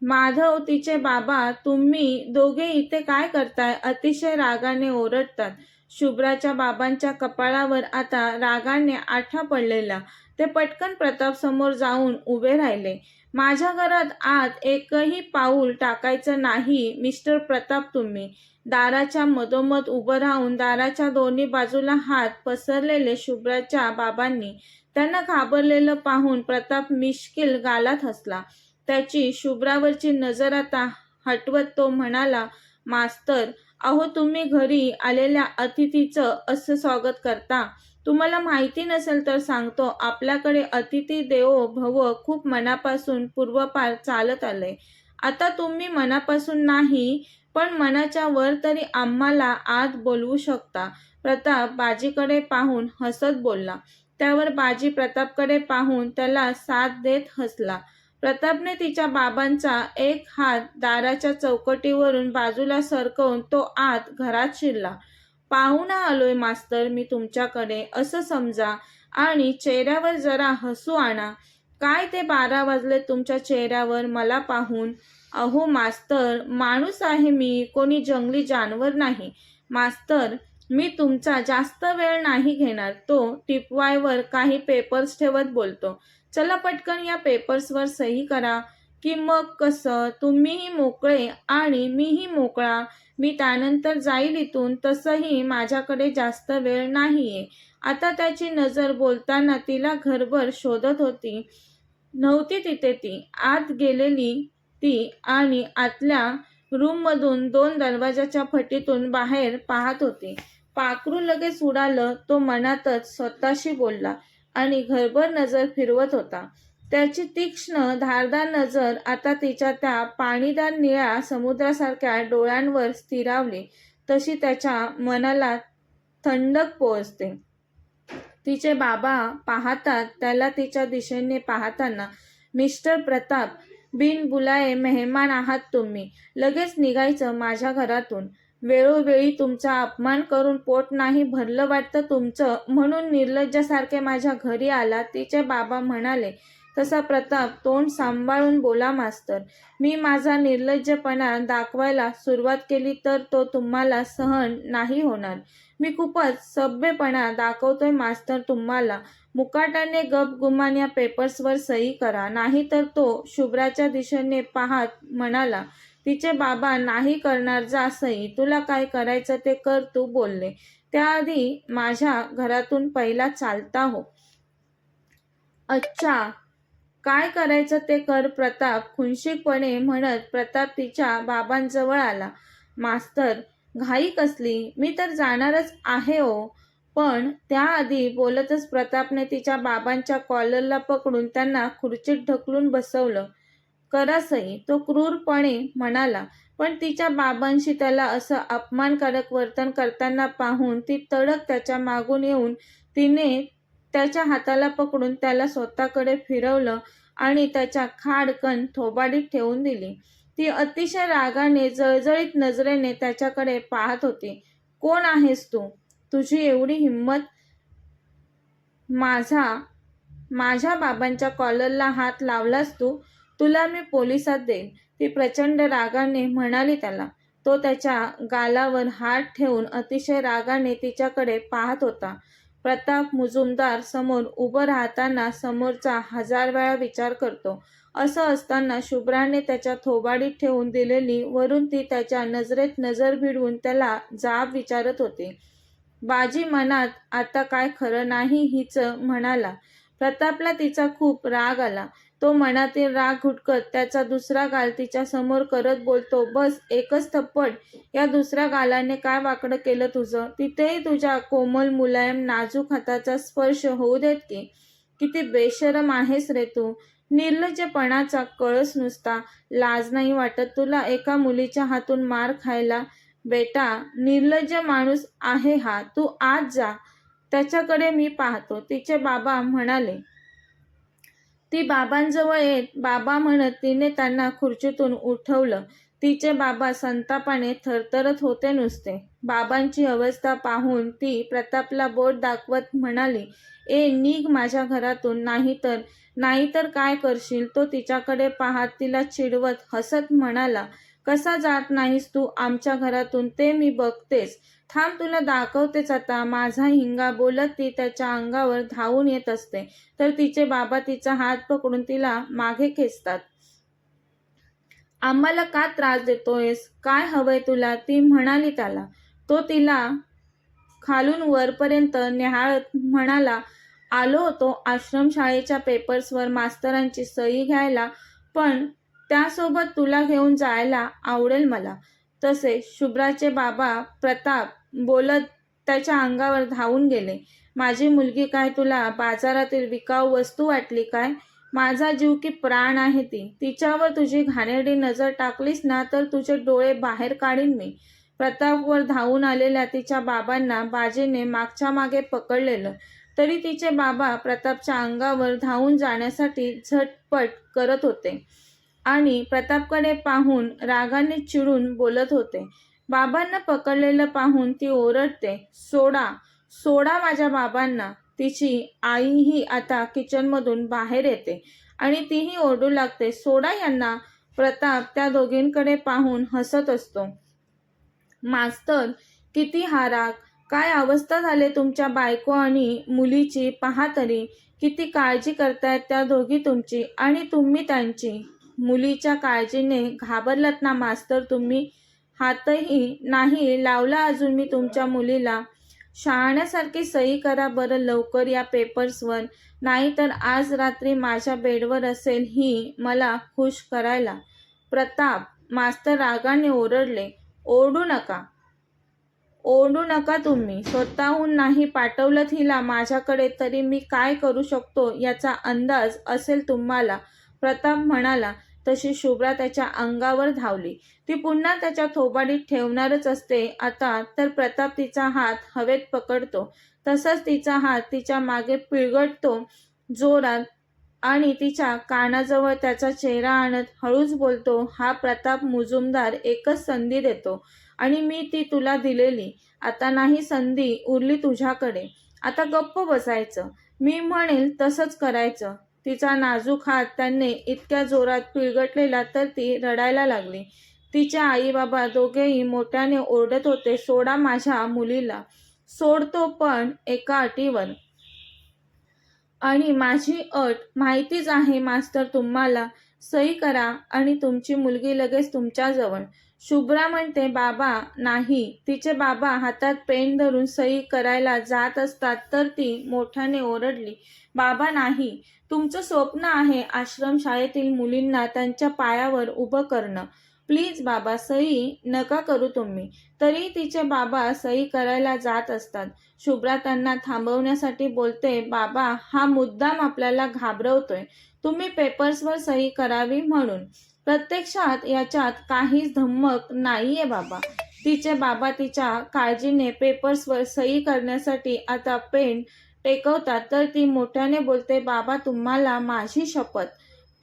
माधव, तिचे बाबा, तुम्ही दोघे इथे काय करताय? अतिशय रागाने ओरडतात. शुभ्राच्या बाबांच्या कपाळावर आता रागाने आठा पडलेला. ते पटकन प्रताप समोर जाऊन उभे राहिले. माझ्या घरात आत एकही पाऊल टाकायचं नाही मिस्टर प्रताप तुम्ही. दाराच्या मधोमध उभं राहून दाराच्या दोन्ही बाजूला हात पसरलेले शुभ्राच्या बाबांनी. त्यांना घाबरलेलं पाहून प्रताप मिश्किल गालात हसला. त्याची शुभ्रावरची नजर आता हटवत तो म्हणाला, मास्तर, अहो तुम्ही घरी आलेल्या अतिथीचं असं स्वागत करता? तुम्हाला माहिती नसेल तर सांगतो, आपल्याकडे अतिथी देवो भव खूप मनापासून पूर्वपार चालत आलंय. आता तुम्ही मनापासून नाही, पण मनाच्या वर तरी आम्हाला आत बोलवू शकता. प्रताप बाजीकडे पाहून हसत बोलला. त्यावर बाजी प्रतापकडे पाहून त्याला साथ देत हसला. प्रतापने तिच्या बाबांचा एक हात दाराच्या चौकटीवरून बाजूला सरकवून तो आत घरात शिरला. पाहुणा आलोय मास्तर मी तुमच्याकडे असं समजा आणि चेहऱ्यावर जरा हसू आणा. काय ते 12 वाजले तुमच्या चेहऱ्यावर मला पाहून? अहो मास्तर, माणूस आहे मी, कोणी जंगली जानवर नाही. मास्तर, मी तुमचा जास्त वेळ नाही घेणार. तो टिपवायवर काही पेपर्स ठेवत बोलतो. चला पटकन या पेपर्सवर सही करा, की मग कसं तुम्हीही मोकळे आणि मीही मोकळा. मी त्यानंतर जाईल इथून. तसंही माझ्याकडे जास्त वेळ नाहीये. आता त्याची नजर बोलताना तिला घरभर शोधत होती. नव्हती तिथे ती. आत गेलेली ती आणि आतल्या रूममधून 2 दरवाजाच्या फटीतून बाहेर पाहत होती. पाखरू लगेच उडालं, तो मनातच स्वतःशी बोलला आणि घरभर नजर फिरवत होता. त्याची तीक्ष्ण धारदार नजर आता तिच्या त्या पाणीदार निळ्या समुद्रासारख्या डोळ्यांवर स्थिरावली तशी त्याच्या मनाला थंडक पोहोचते. तिचे बाबा पाहतात त्याला तिच्या दिशेने पाहताना. मिस्टर प्रताप, बिनबुलाये मेहमान आहात तुम्ही. लगेच निघायचं माझ्या घरातून. वेळोवेळी तुमचा अपमान करून पोट नाही भरलं वाटतं तुमचं, म्हणून निर्लज्जासारखे माझ्या घरी आला, तिचे बाबा म्हणाले. तसा प्रताप तोंड सांभाळून बोला मास्तर. मी माझा निर्लज्जपणा दाखवायला सुरुवात केली तर तो तुम्हाला सहन नाही होणार. मी खूपच सभ्यपणा दाखवतोय मास्तर तुम्हाला. मुकाट्याने गपगुमान या पेपर्सवर सही करा, नाहीतर तो शुभ्राच्या दिशेने पाहत म्हणाला. तिचे बाबा नाही करणार, जा सही. तुला काय करायचं ते कर तू बोलले. त्याआधी माझ्या घरातून पहिला चालता हो. अच्छा, काय करायचं ते कर प्रताप खुनशिकपणे म्हणत प्रताप तिच्या बाबांजवळ आला. मास्तर, घाई कसली? मी तर जाणारच आहे हो. पण त्याआधी बोलतच प्रतापने तिच्या बाबांच्या कॉलरला पकडून त्यांना खुर्चीत ढकलून बसवलं. करा सही, तो क्रूरपणे म्हणाला. पण तिच्या बाबांशी त्याला असं अपमानकारक वर्तन करताना पाहून ती तडक त्याच्या मागून येऊन तिने त्याच्या हाताला पकडून त्याला स्वतःकडे फिरवलं आणि त्याच्या खाडकन थोबाडीत ठेवून दिली. ती अतिशय रागाने जळजळीत नजरेने त्याच्याकडे पाहत होती. कोण आहेस तू? तुझी एवढी हिंमत माझ्या बाबांच्या कॉलरला हात लावलास तू? तुला मी पोलिसात देईन, ती प्रचंड रागाने म्हणाली त्याला. तो त्याच्या गालावर हात ठेवून अतिशय रागाने तिच्याकडे पाहत होता. प्रताप मुजुमदार समोर उभं राहताना समोरचा 1000 वेळा विचार करतो, असं असताना शुभ्राने त्याच्या थोबाडीत ठेवून दिलेली वरून ती त्याच्या नजरेत नजर भिडवून त्याला जाब विचारत होती. बाजी मनात आता काय खरं नाही हिच म्हणाला. प्रतापला तिचा खूप राग आला. तो मनातील राग घुटकत त्याचा दुसरा गाल तिच्या समोर करत बोलतो, बस एकच थप्पड. या दुसऱ्या गालाने काय वाकडं केलं तुझं? तिथेही तुझ्या कोमल मुलायम नाजूक हाताचा स्पर्श होऊ देत की. किती बेशरम आहेस रे तू. निर्लज्जपणाचा कळस नुसता. लाज नाही वाटत तुला एका मुलीच्या हातून मार खायला? बेटा, निर्लज्ज माणूस आहे हा. तू आत जा, त्याच्याकडे मी पाहतो, तिचे बाबा म्हणाले. ती बाबांजवळ येत बाबा म्हणत तिने त्यांना खुर्चीतून उठवलं. तिचे बाबा संतापाने थरथरत होते नुसते. बाबांची अवस्था पाहून ती प्रतापला बोट दाखवत म्हणाली, ए निघ माझ्या घरातून, नाहीतर काय करशील? तो तिच्याकडे पाहत तिला चिडवत हसत म्हणाला, कसा जात नाहीस तू आमच्या घरातून ते मी बघतेच. थांब तुला दाखवतेच आता माझा हिंगा. बोलत ती त्याच्या अंगावर धावून येत असते तर तिचे बाबा तिचा हात पकडून तिला मागे खेचतात. आम्हाला का त्रास देतोयस? काय हवंय तुला? ती म्हणाली त्याला. तो तिला खालून वरपर्यंत न्याहाळत म्हणाला, आलो होतो आश्रमशाळेच्या पेपर्सवर मास्तरांची सही घ्यायला, पण त्यासोबत तुला घेऊन जायला आवडेल मला. तसे शुभ्राचे बाबा प्रताप बोलत त्याच्या अंगावर धावून गेले. माझी मुलगी काय तुला बाजारातील विकाऊ वस्तू वाटली काय? माझा जीव की प्राण आहे ती. तिच्यावर तुझी घाणेरडी नजर टाकलीस ना तर तुझे डोळे बाहेर काढीन मी. प्रतापवर धावून आलेल्या तिच्या बाबांना बाजीने मागच्या मागे पकडलेलं. तरी तिचे बाबा प्रतापच्या अंगावर धावून जाण्यासाठी झटपट करत होते आणि प्रतापकडे पाहून रागाने चिडून बोलत होते. बाबांना पकडलेलं पाहून ती ओरडते, सोडा, सोडा माझ्या बाबांना. तिची आईही आता किचनमधून बाहेर येते आणि तीही ओरडू लागते, सोडा यांना. प्रताप त्या दोघींकडे पाहून हसत असतो. मास्तर, किती हा राग. काय अवस्था झाली तुमच्या बायको आणि मुलीची. पहा तरी किती काळजी करतायत त्या दोघी तुमची आणि तुम्ही त्यांची. मुलीच्या काळजीने घाबरलात ना मास्तर तुम्ही? हातही नाही लावला अजून मी तुमच्या मुलीला. शहाण्यासारखी सही करा बरं लवकर या पेपर्सवर, नाहीतर आज रात्री माझ्या बेडवर असेल ही मला खुश करायला. प्रताप, मास्तर रागाने ओरडले. ओरडू नका तुम्ही. स्वतःहून नाही पाठवलं हिला माझ्याकडे तरी मी काय करू शकतो याचा अंदाज असेल तुम्हाला, प्रताप म्हणाला. तशी शुभ्रा त्याच्या अंगावर धावली. ती पुन्हा त्याच्या थोबाडीत ठेवणारच असते आता तर प्रताप तिचा हात हवेत पकडतो. तसाच तिचा हात तिच्या मागे पिळगटतो जोरात आणि तिच्या कानाजवळ त्याचा चेहरा आणत हळूच बोलतो, हा प्रताप मुजुमदार एकच संधी देतो आणि मी ती तुला दिलेली. आता नाही संधी उरली तुझ्याकडे. आता गप्प बसायचं. मी म्हणेल तसंच करायचं. तिचा नाजूक हात त्याने इतक्या जोरात पिळगटलेला तर ती रडायला लागली. तिचे आई बाबा दोघेही मोठ्याने ओरडत होते, सोडा माझ्या मुलीला. सोडतो पण एका अटीवर. आणि माझी अट माहितीच आहे मास्तर तुम्हाला. सही करा आणि तुमची मुलगी लगेच तुमच्याजवळ. शुभ्रा म्हणते, बाबा नाही. तिचे बाबा हातात पेन धरून सही करायला जात असतात तर ती मोठ्याने ओरडली, बाबा नाही. तुमचं स्वप्न आहे आश्रमशाळेतील मुलींना त्यांच्या पायावर उभं करणं. प्लीज बाबा सही नका करू तुम्ही. तरी तिचे बाबा सही करायला जात असतात. शुभ्रा त्यांना थांबवण्यासाठी बोलते, बाबा हा मुद्दाम आपल्याला घाबरवतोय, तुम्ही पेपर्सवर सही करावी म्हणून. प्रत्यक्षात याच्यात काहीच धमक नाहीये बाबा. तिचे बाबा तिच्या काळजीने पेपर्सवर सही करण्यासाठी आता पेन टेकवतात तर ती मोठ्याने बोलते, बाबा तुम्हाला माझी शपथ,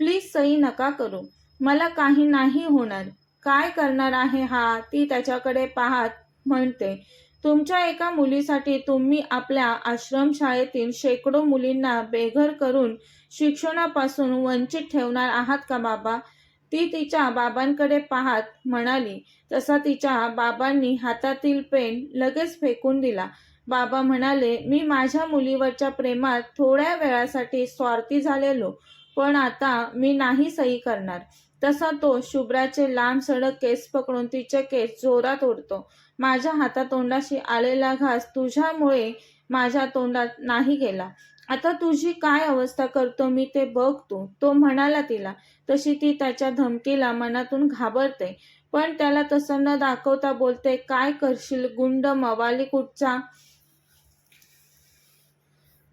प्लीज सही नका करू, मला काही नाही होणार. काय करणार आहे हा, ती त्याच्याकडे पाहत म्हणते, तुमच्या एका मुलीसाठी तुम्ही आपल्या आश्रमशाळेतील शेकडो मुलींना बेघर करून शिक्षणापासून वंचित ठेवणार आहात का बाबा? ती तिच्या बाबांकडे पाहत म्हणाली. तसा तिच्या बाबांनी हातातील पेन लगेच फेकून दिला. बाबा म्हणाले, मी माझ्या मुलीवरच्या प्रेमात थोड्या वेळासाठी स्वार्थी झालेलो, पण आता मी नाही सही करणार. तसा तो शुभ्राचे लांब सडक केस पकडून तिचे केस जोरात ओढतो. माझ्या हातातोंडाशी आलेला घास तुझ्यामुळे माझ्या तोंडात नाही गेला. आता तुझी काय अवस्था करतो मी ते बघ तू, तो म्हणाला तिला. तशी ती त्याच्या धमकीला मनातून घाबरते, पण त्याला तसं न दाखवता बोलते, काय करशील गुंड मवाली कुठचा?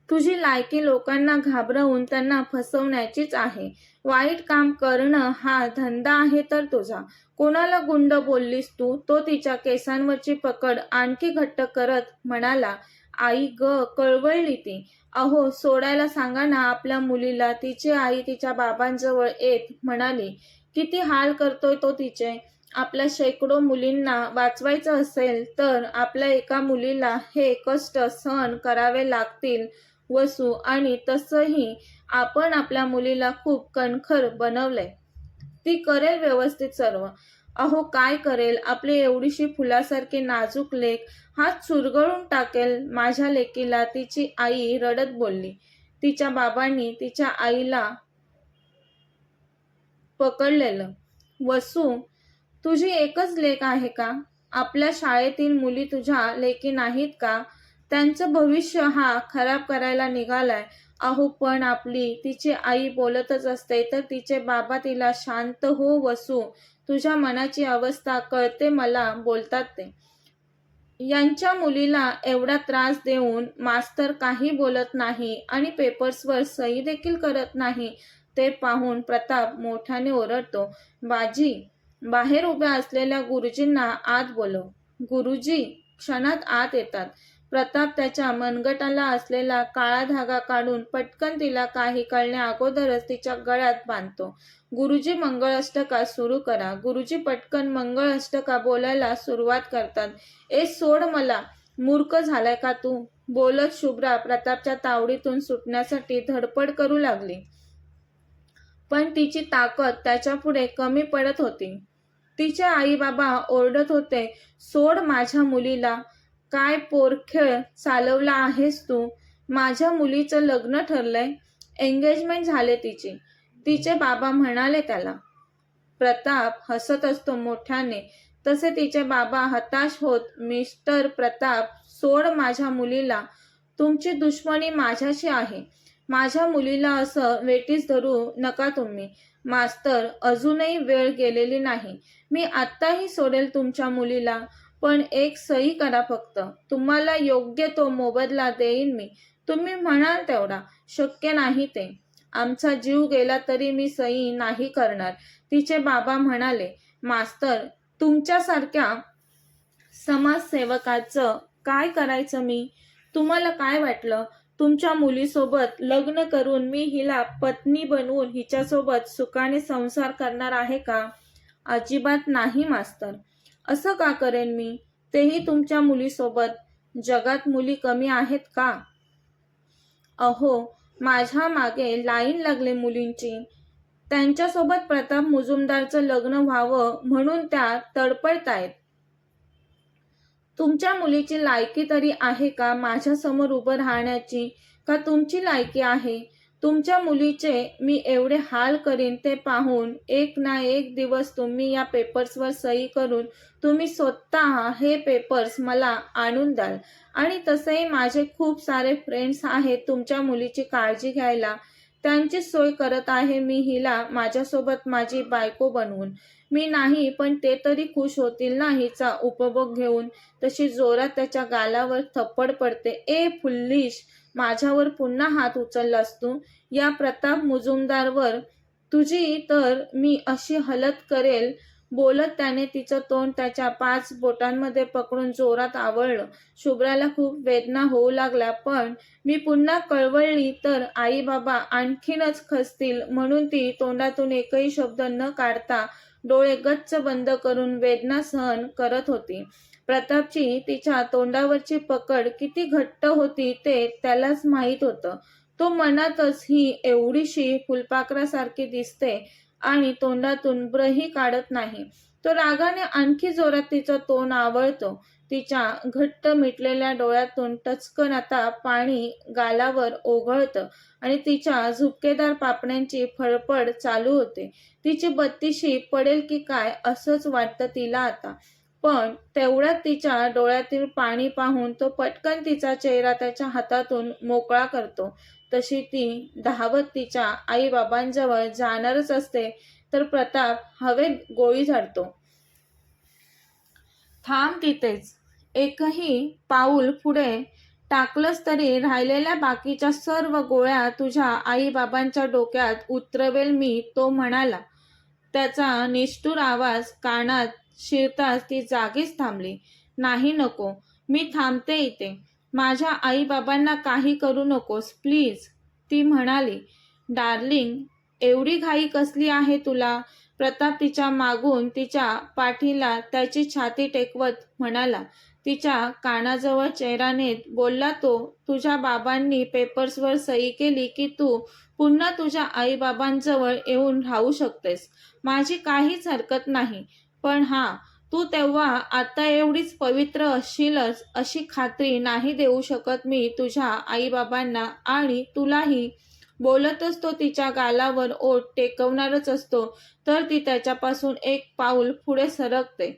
तुझी लायकी लोकांना घाबरवून त्यांना फसवण्याचीच आहे. वाईट काम करणं हा धंदा आहे तर तुझा. कोणाला गुंड बोललीस तू? तो तिच्या केसांवरची पकड आणखी घट्ट करत म्हणाला. आई ग, कळवळली ती. अहो सोडायला सांगा ना आपल्या मुलीला. तिची आई तिच्या बाबांजवळ येत म्हणाली. किती हाल करतोय तो तिचे. आपल्या शेकडो मुलींना वाचवायचं असेल तर आपल्या एका मुलीला हे कष्ट सहन करावे लागतील वसू, आणि तसंही आपण आपल्या मुलीला खूप कणखर बनवलंय. ती करेल व्यवस्थित सर्व. अहो काय करेल, आपली एवढीशी फुलासारखी नाजूक लेक हात चुरगळून टाकेल माझ्या लेकीला, तिची आई रडत बोलली. तिच्या बाबांनी तिच्या आईला पकडलेलं. वसू, तुझी एकच लेक आहे का? आपल्या शाळेतील मुली तुझ्या लेकी नाहीत का? त्यांचं भविष्य हा खराब करायला निघालाय. अहो पण आपली, तिची आई बोलतच असते तर तिचे बाबा तिला, शांत हो वसू, तुझ्या मनाची अवस्था कळते मला, बोलतात ते. यांच्या मुलीला एवढा त्रास देऊन मास्तर काही बोलत नाही आणि पेपर्सवर सही देखील करत नाही. ते पाहून प्रताप मोठ्याने ओरडतो, बाजी, बाहेर उभ्या असलेल्या गुरुजींना आत बोलव. गुरुजी क्षणात आत येतात. प्रताप त्याच्या मनगटाला असलेला काळा धागा काढून पटकन तिला काही कळण्या अगोदरच तिच्या गळ्यात बांधतो. गुरुजी मंगळाष्टका सुरू करा. गुरुजी पटकन मंगळाष्टका बोलायला सुरुवात करतात. ए सोड मला, मूर्ख झालाय का तू? बोलत शुभ्रा प्रतापच्या तावडीतून सुटण्यासाठी धडपड करू लागली, पण तिची ताकद त्याच्यापुढे कमी पडत होती. तिचे आई बाबा ओरडत होते, सोड माझ्या मुलीला. काय पोरखेळ चालवला आहेस तू? माझ्या मुलीचं लग्न ठरलंय, एंगेजमेंट झाले तिची, तिचे बाबा म्हणाले त्याला. प्रताप हसत असतो मोठ्याने. तसे तिचे बाबा हताश होत, मिस्टर प्रताप, सोड माझ्या मुलीला. तुमची दुश्मनी माझ्याशी आहे. माझ्या मुलीला असं वेठीस धरू नका तुम्ही. मास्तर, अजूनही वेळ गेलेली नाही. मी आत्ताही सोडेल तुमच्या मुलीला, पण एक सही करा फक्त. तुम्हाला योग्य तो मोबदला देईन मी. तुम्ही म्हणाल तेवढा. शक्य नाही ते. आमचा जीव गेला तरी मी सही नाही करणार. तिचे बाबा म्हणाले. मास्तर, तुमच्यासारख्या समाजसेवकाचं काय करायचं मी? तुम्हाला काय वाटलं, तुमच्या मुलीसोबत लग्न करून मी हिला पत्नी बनवून हिच्यासोबत सुखाने संसार करणार आहे का? अजिबात नाही मास्तर. असं का करेन मी, तेही तुमच्या मुलीसोबत? जगात मुली कमी आहेत का? अहो, माझ्या मागे लाईन लागले मुलींची. त्यांच्यासोबत प्रताप मुजुमदारचं लग्न व्हावं म्हणून त्या तडपडतायत. तुमच्या मुलीची लायकी तरी आहे का माझ्यासमोर उभं राहण्याची? का तुमची लायकी आहे? तुमच्या मुलीचे मी एवढे हाल करीन ते पाहून एक ना एक दिवस तुम्ही या पेपर्सवर सही करून तुम्ही स्वतः हे पेपर्स मला आणून द्याल. आणि तसेही माझे खूप सारे फ्रेंड्स आहेत तुमच्या मुलीची काळजी घ्यायला. त्यांची सोय करत आहे मी हिला माझ्यासोबत माझी बायको बनवून. मी नाही, पण ते तरी खुश होतील ना हिचा उपभोग घेऊन. तशी जोरात त्याच्या गालावर थप्पड पडते. ए फुल्लिश, माझ्यावर पुन्हा हात उचललास तू. या प्रताप मुजुमदारवर तुझी तर मी अशी हलत करेल. बोलत त्याने तिचं तोंड त्याच्या 5 बोटांमध्ये पकडून जोरात आवळलं. शुभ्राला खूप वेदना होऊ लागल्या. पण मी पुन्हा कळवळली तर आई बाबा आणखीनच खचतील म्हणून ती तोंडातून एकही शब्द न काढता डोळे गच्च बंद करून वेदना सहन करत होती. प्रतापची तिच्या तोंडावरची पकड किती घट्ट होती ते त्यालाच माहीत होतं. तो मनातच ही एवढीशी फुलपाखरासारखी दिसते आणि तोंडातून ब्रही काढत नाही. तो रागाने आणखी जोरात तिचं तोंड आवळतो. तिच्या घट्ट मिटलेल्या डोळ्यातून टचकन आता पाणी गालावर ओघळतं आणि तिच्या झुपकेदार पापण्यांची फळफळ चालू होते. तिची बत्तीशी पडेल की काय असंच वाटतं तिला आता. पण तेवढ्यात तिच्या डोळ्यातील पाणी पाहून तो पटकन तिचा चेहरा त्याच्या हातातून मोकळा करतो. तशी ती धावत तिच्या आई बाबांजवळ जाणारच असते तर प्रताप हवेत गोळी झाडतो. थांब तिथेच. एकही पाऊल पुढे टाकलंस तरी राहिलेल्या बाकीच्या सर्व गोळ्या तुझ्या आई बाबांच्या डोक्यात उतरवेल मी, तो म्हणाला. त्याचा निष्ठुर आवाज कानात शिरताच ती जागीच थांबली. नाही, नको, मी थांबते इथे. माझ्या आई बाबांना काही करू नकोस प्लीज, ती म्हणाली. डार्लिंग, एवढी घाई कसली आहे तुला? प्रताप तिच्या मागून तिच्या पाठीला त्याची छाती टेकवत म्हणाला. तिच्या कानाजवळ चेहरा नेत बोलला तो. तुझ्या बाबांनी पेपर्सवर सही केली की तू पुन्हा तुझ्या आई बाबांजवळ येऊन राहू शकतेस. माझी काहीच हरकत नाही. पण तू तेव्हा आता एवढीच पवित्र असशीलच अशी खात्री नाही देऊ शकत मी तुझ्या आई बाबांना आणि तुलाही. बोलतच तो तिच्या गालावर ओठ टेकवणारच असतो तर ती त्याच्यापासून एक पाऊल पुढे सरकते.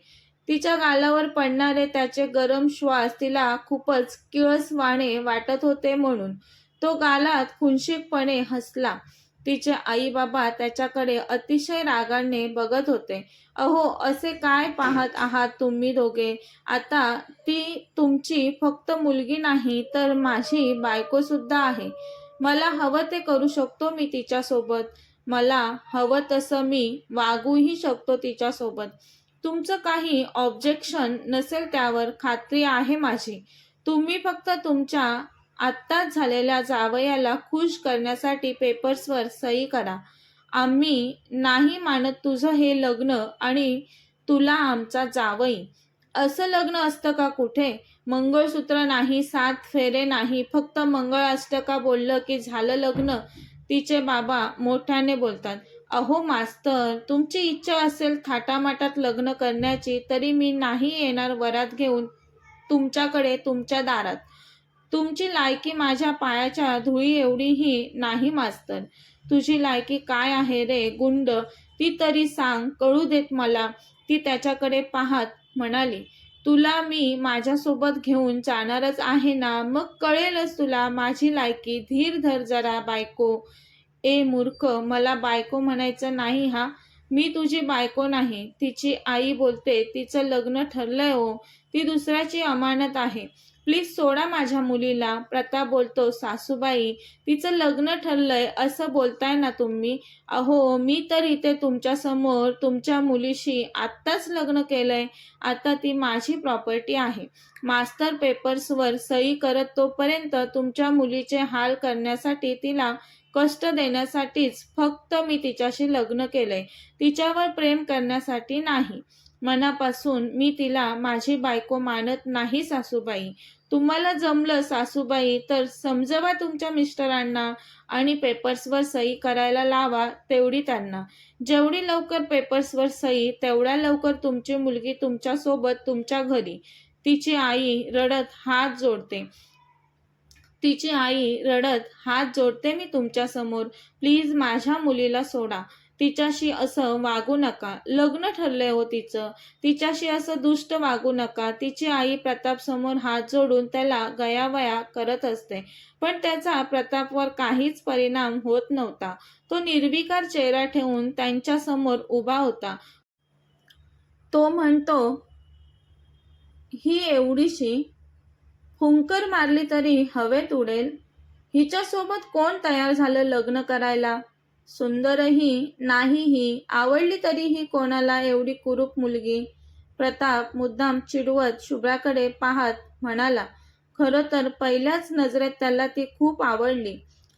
तिच्या गालावर पडणारे त्याचे गरम श्वास तिला खूपच किळसवाणे वाटत होते म्हणून तो गालात खुनशिकपणे हसला. तिचे आई बाबा त्याच्याकडे अतिशय रागाने बघत होते. अहो, असे काय पाहत आहात तुम्ही दोघे? आता ती तुमची फक्त मुलगी नाही तर माझी बायको सुद्धा आहे. मला हवं ते करू शकतो मी तिच्यासोबत. मला हवं तसं मी वागूही शकतो तिच्यासोबत. तुमचं काही ऑब्जेक्शन नसेल त्यावर खात्री आहे माझी. तुम्ही फक्त तुमच्या आत्ताच झालेल्या जावयाला खुश करण्यासाठी पेपर्सवर सही करा. आम्ही नाही मानत तुझं हे लग्न आणि तुला आमचा जावई. असं लग्न असतं का कुठे? मंगळसूत्र नाही, 7 फेरे नाही, फक्त मंगळाष्टका बोललं की झालं लग्न, तिचे बाबा मोठ्याने बोलतात. अहो मास्तर, तुमची इच्छा असेल थाटामाटात लग्न करण्याची तरी मी नाही येणार वरात घेऊन तुमच्याकडे तुमच्या दारात. तुमची लायकी माझ्या पायाच्या धुळी एवढीही नाही मास्तर. तुझी लायकी काय आहे रे गुंड, ती तरी सांग, कळू देत मला, ती त्याच्याकडे पाहत म्हणाली. तुला मी माझ्यासोबत घेऊन जाणारच आहे ना, मग कळेलच तुला माझी लायकी. धीर धर जरा बायको. ए मूर्ख, मला बायको म्हणायचं नाही. मी तुझी बायको नाही, तिची आई बोलते. तिचं लग्न ठरलंय हो, ती दुसऱ्याची अमानत आहे. प्लीज सोडा माझ्या मुलीला. प्रताप बोलतो. सासूबाई, तिचं लग्न ठरलंय असं बोलताय ना तुम्ही? अहो, मी तर इथे तुमच्यासमोर तुमच्या मुलीशी आत्ताच लग्न केलंय. आता ती माझी प्रॉपर्टी आहे. मास्टर पेपर्सवर सही करत तोपर्यंत तुमच्या मुलीचे हाल करण्यासाठी, तिला कष्ट देण्यासाठीच फक्त मी तिच्याशी लग्न केलंय, तिच्यावर प्रेम करण्यासाठी नाही. मनापासून मी तिला माझी बायको मानत नाही सासूबाई. तुम्हाला जमलं सासूबाई तर समजवा तुमच्या मिस्टरांना आणि पेपर्सवर सही करायला लावा तेवढी त्यांना. जेवढी लवकर पेपर्सवर सही तेवढ्या लवकर तुमची मुलगी तुमच्यासोबत तुमच्या घरी. तिची आई रडत हात जोडते मी तुमच्यासमोर. प्लीज माझ्या मुलीला सोडा. तिच्याशी असं वागू नका. लग्न ठरलंय हो तिचं. तिच्याशी असं दुष्ट वागू नका. तिची आई प्रतापसमोर हात जोडून त्याला गयावया करत असते. पण त्याचा प्रतापवर काहीच परिणाम होत नव्हता. तो निर्विकार चेहरा ठेवून त्यांच्यासमोर उभा होता. तो म्हणतो, ही एवढीशी फुंकर मारली तरी हवेत उडेल. हिच्यासोबत कोण तयार झालं लग्न करायला? सुंदरही नाही ही, आवडली तरीही कोणाला एवढी कुरूप मुलगी? प्रताप मुद्दाम चिडवत शुभ्राकडे पाहत म्हणाला, खरं तर पहिल्याच नजरेत त्याला ती खूप आवडली.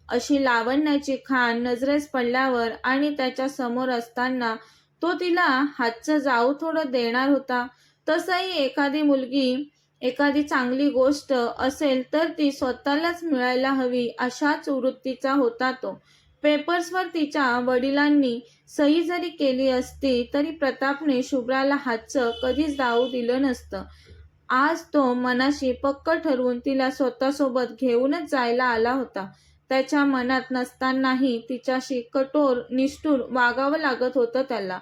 अशी लावण्याची खाण नजरेस पडल्यावर आणि त्याच्या समोर असताना तो तिला हातचं जाऊ थोडं देणार होता. तसंही एखादी मुलगी, एखादी चांगली गोष्ट असेल तर ती स्वतःलाच मिळायला हवी अशाच वृत्तीचा होता तो. पेपर्सवर तिच्या वडिलांनी सही जरी केली असती तरी प्रतापने शुभ्राला हातचं कधीच जाऊ दिलं नसतं. आज तो मनाशी पक्क ठरवून तिला स्वतःसोबत घेऊनच जायला आला होता. त्याच्या मनात नसतानाही तिच्याशी कठोर, निष्ठुर वागावं लागत होतं त्याला.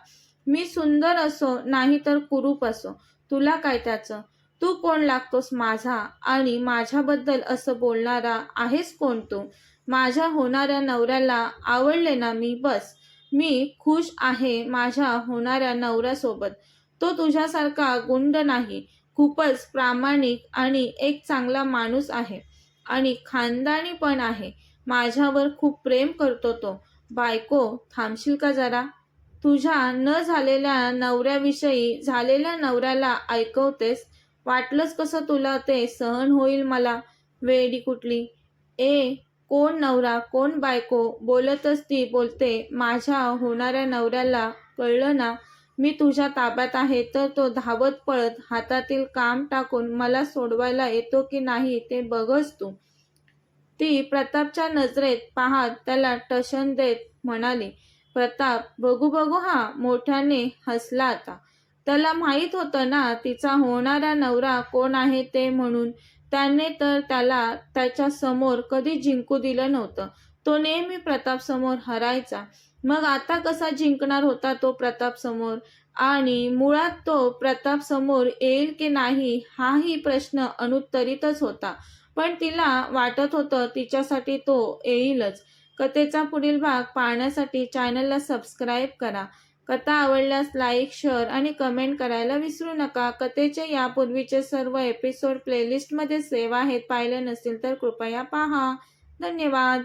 मी सुंदर असो नाही तर कुरूप असो, तुला काय त्याचं? तू कोण लागतोस माझा? आणि माझ्याबद्दल असं बोलणारा आहेस कोण तू? माझ्या होणाऱ्या नवऱ्याला आवडले ना मी, बस. मी खुश आहे माझ्या होणाऱ्या नवऱ्यासोबत. तो तुझ्यासारखा गुंड नाही, खूपच प्रामाणिक आणि एक चांगला माणूस आहे आणि खानदानी पण आहे. माझ्यावर खूप प्रेम करतो तो. बायको, थांबशील का जरा? तुझ्या न झालेल्या नवऱ्याविषयी झालेल्या नवऱ्याला ऐकवतेस. वाटलंच कसं तुला ते सहन होईल मला? वेडी कुठली. कोण नवरा कोण बायको बोलतच ती बोलते. माझ्या होणाऱ्या नवऱ्याला कळलं ना मी तुझ्या ताब्यात आहे तर तो धावत पळत हातातील काम टाकून मला सोडवायला येतो की नाही ते बघच तू. ती प्रतापच्या नजरेत पाहत त्याला टशन देत म्हणाली. प्रताप बघू बघू हा मोठ्याने हसला आता. त्याला माहीत होतं ना तिचा होणारा नवरा कोण आहे ते म्हणून. त्याने तर त्याला त्याच्या समोर कधी जिंकू दिलं नव्हतं. तो नेहमी प्रताप समोर हरायचा. मग आता कसा जिंकणार होता तो प्रताप समोर? आणि मुळात तो प्रताप समोर येईल की नाही हाही प्रश्न अनुत्तरितच होता. पण तिला वाटत होतं तिच्यासाठी तो येईलच. कथेचा पुढील भाग पाहण्यासाठी चॅनलला सबस्क्राईब करा. कथा आवडल्यास लाईक, शेअर आणि कमेंट करायला विसरू नका. कथेचे यापूर्वीचे सर्व एपिसोड प्लेलिस्टमध्ये सेव्ह आहेत. पाहिले नसतील तर कृपया पहा. धन्यवाद.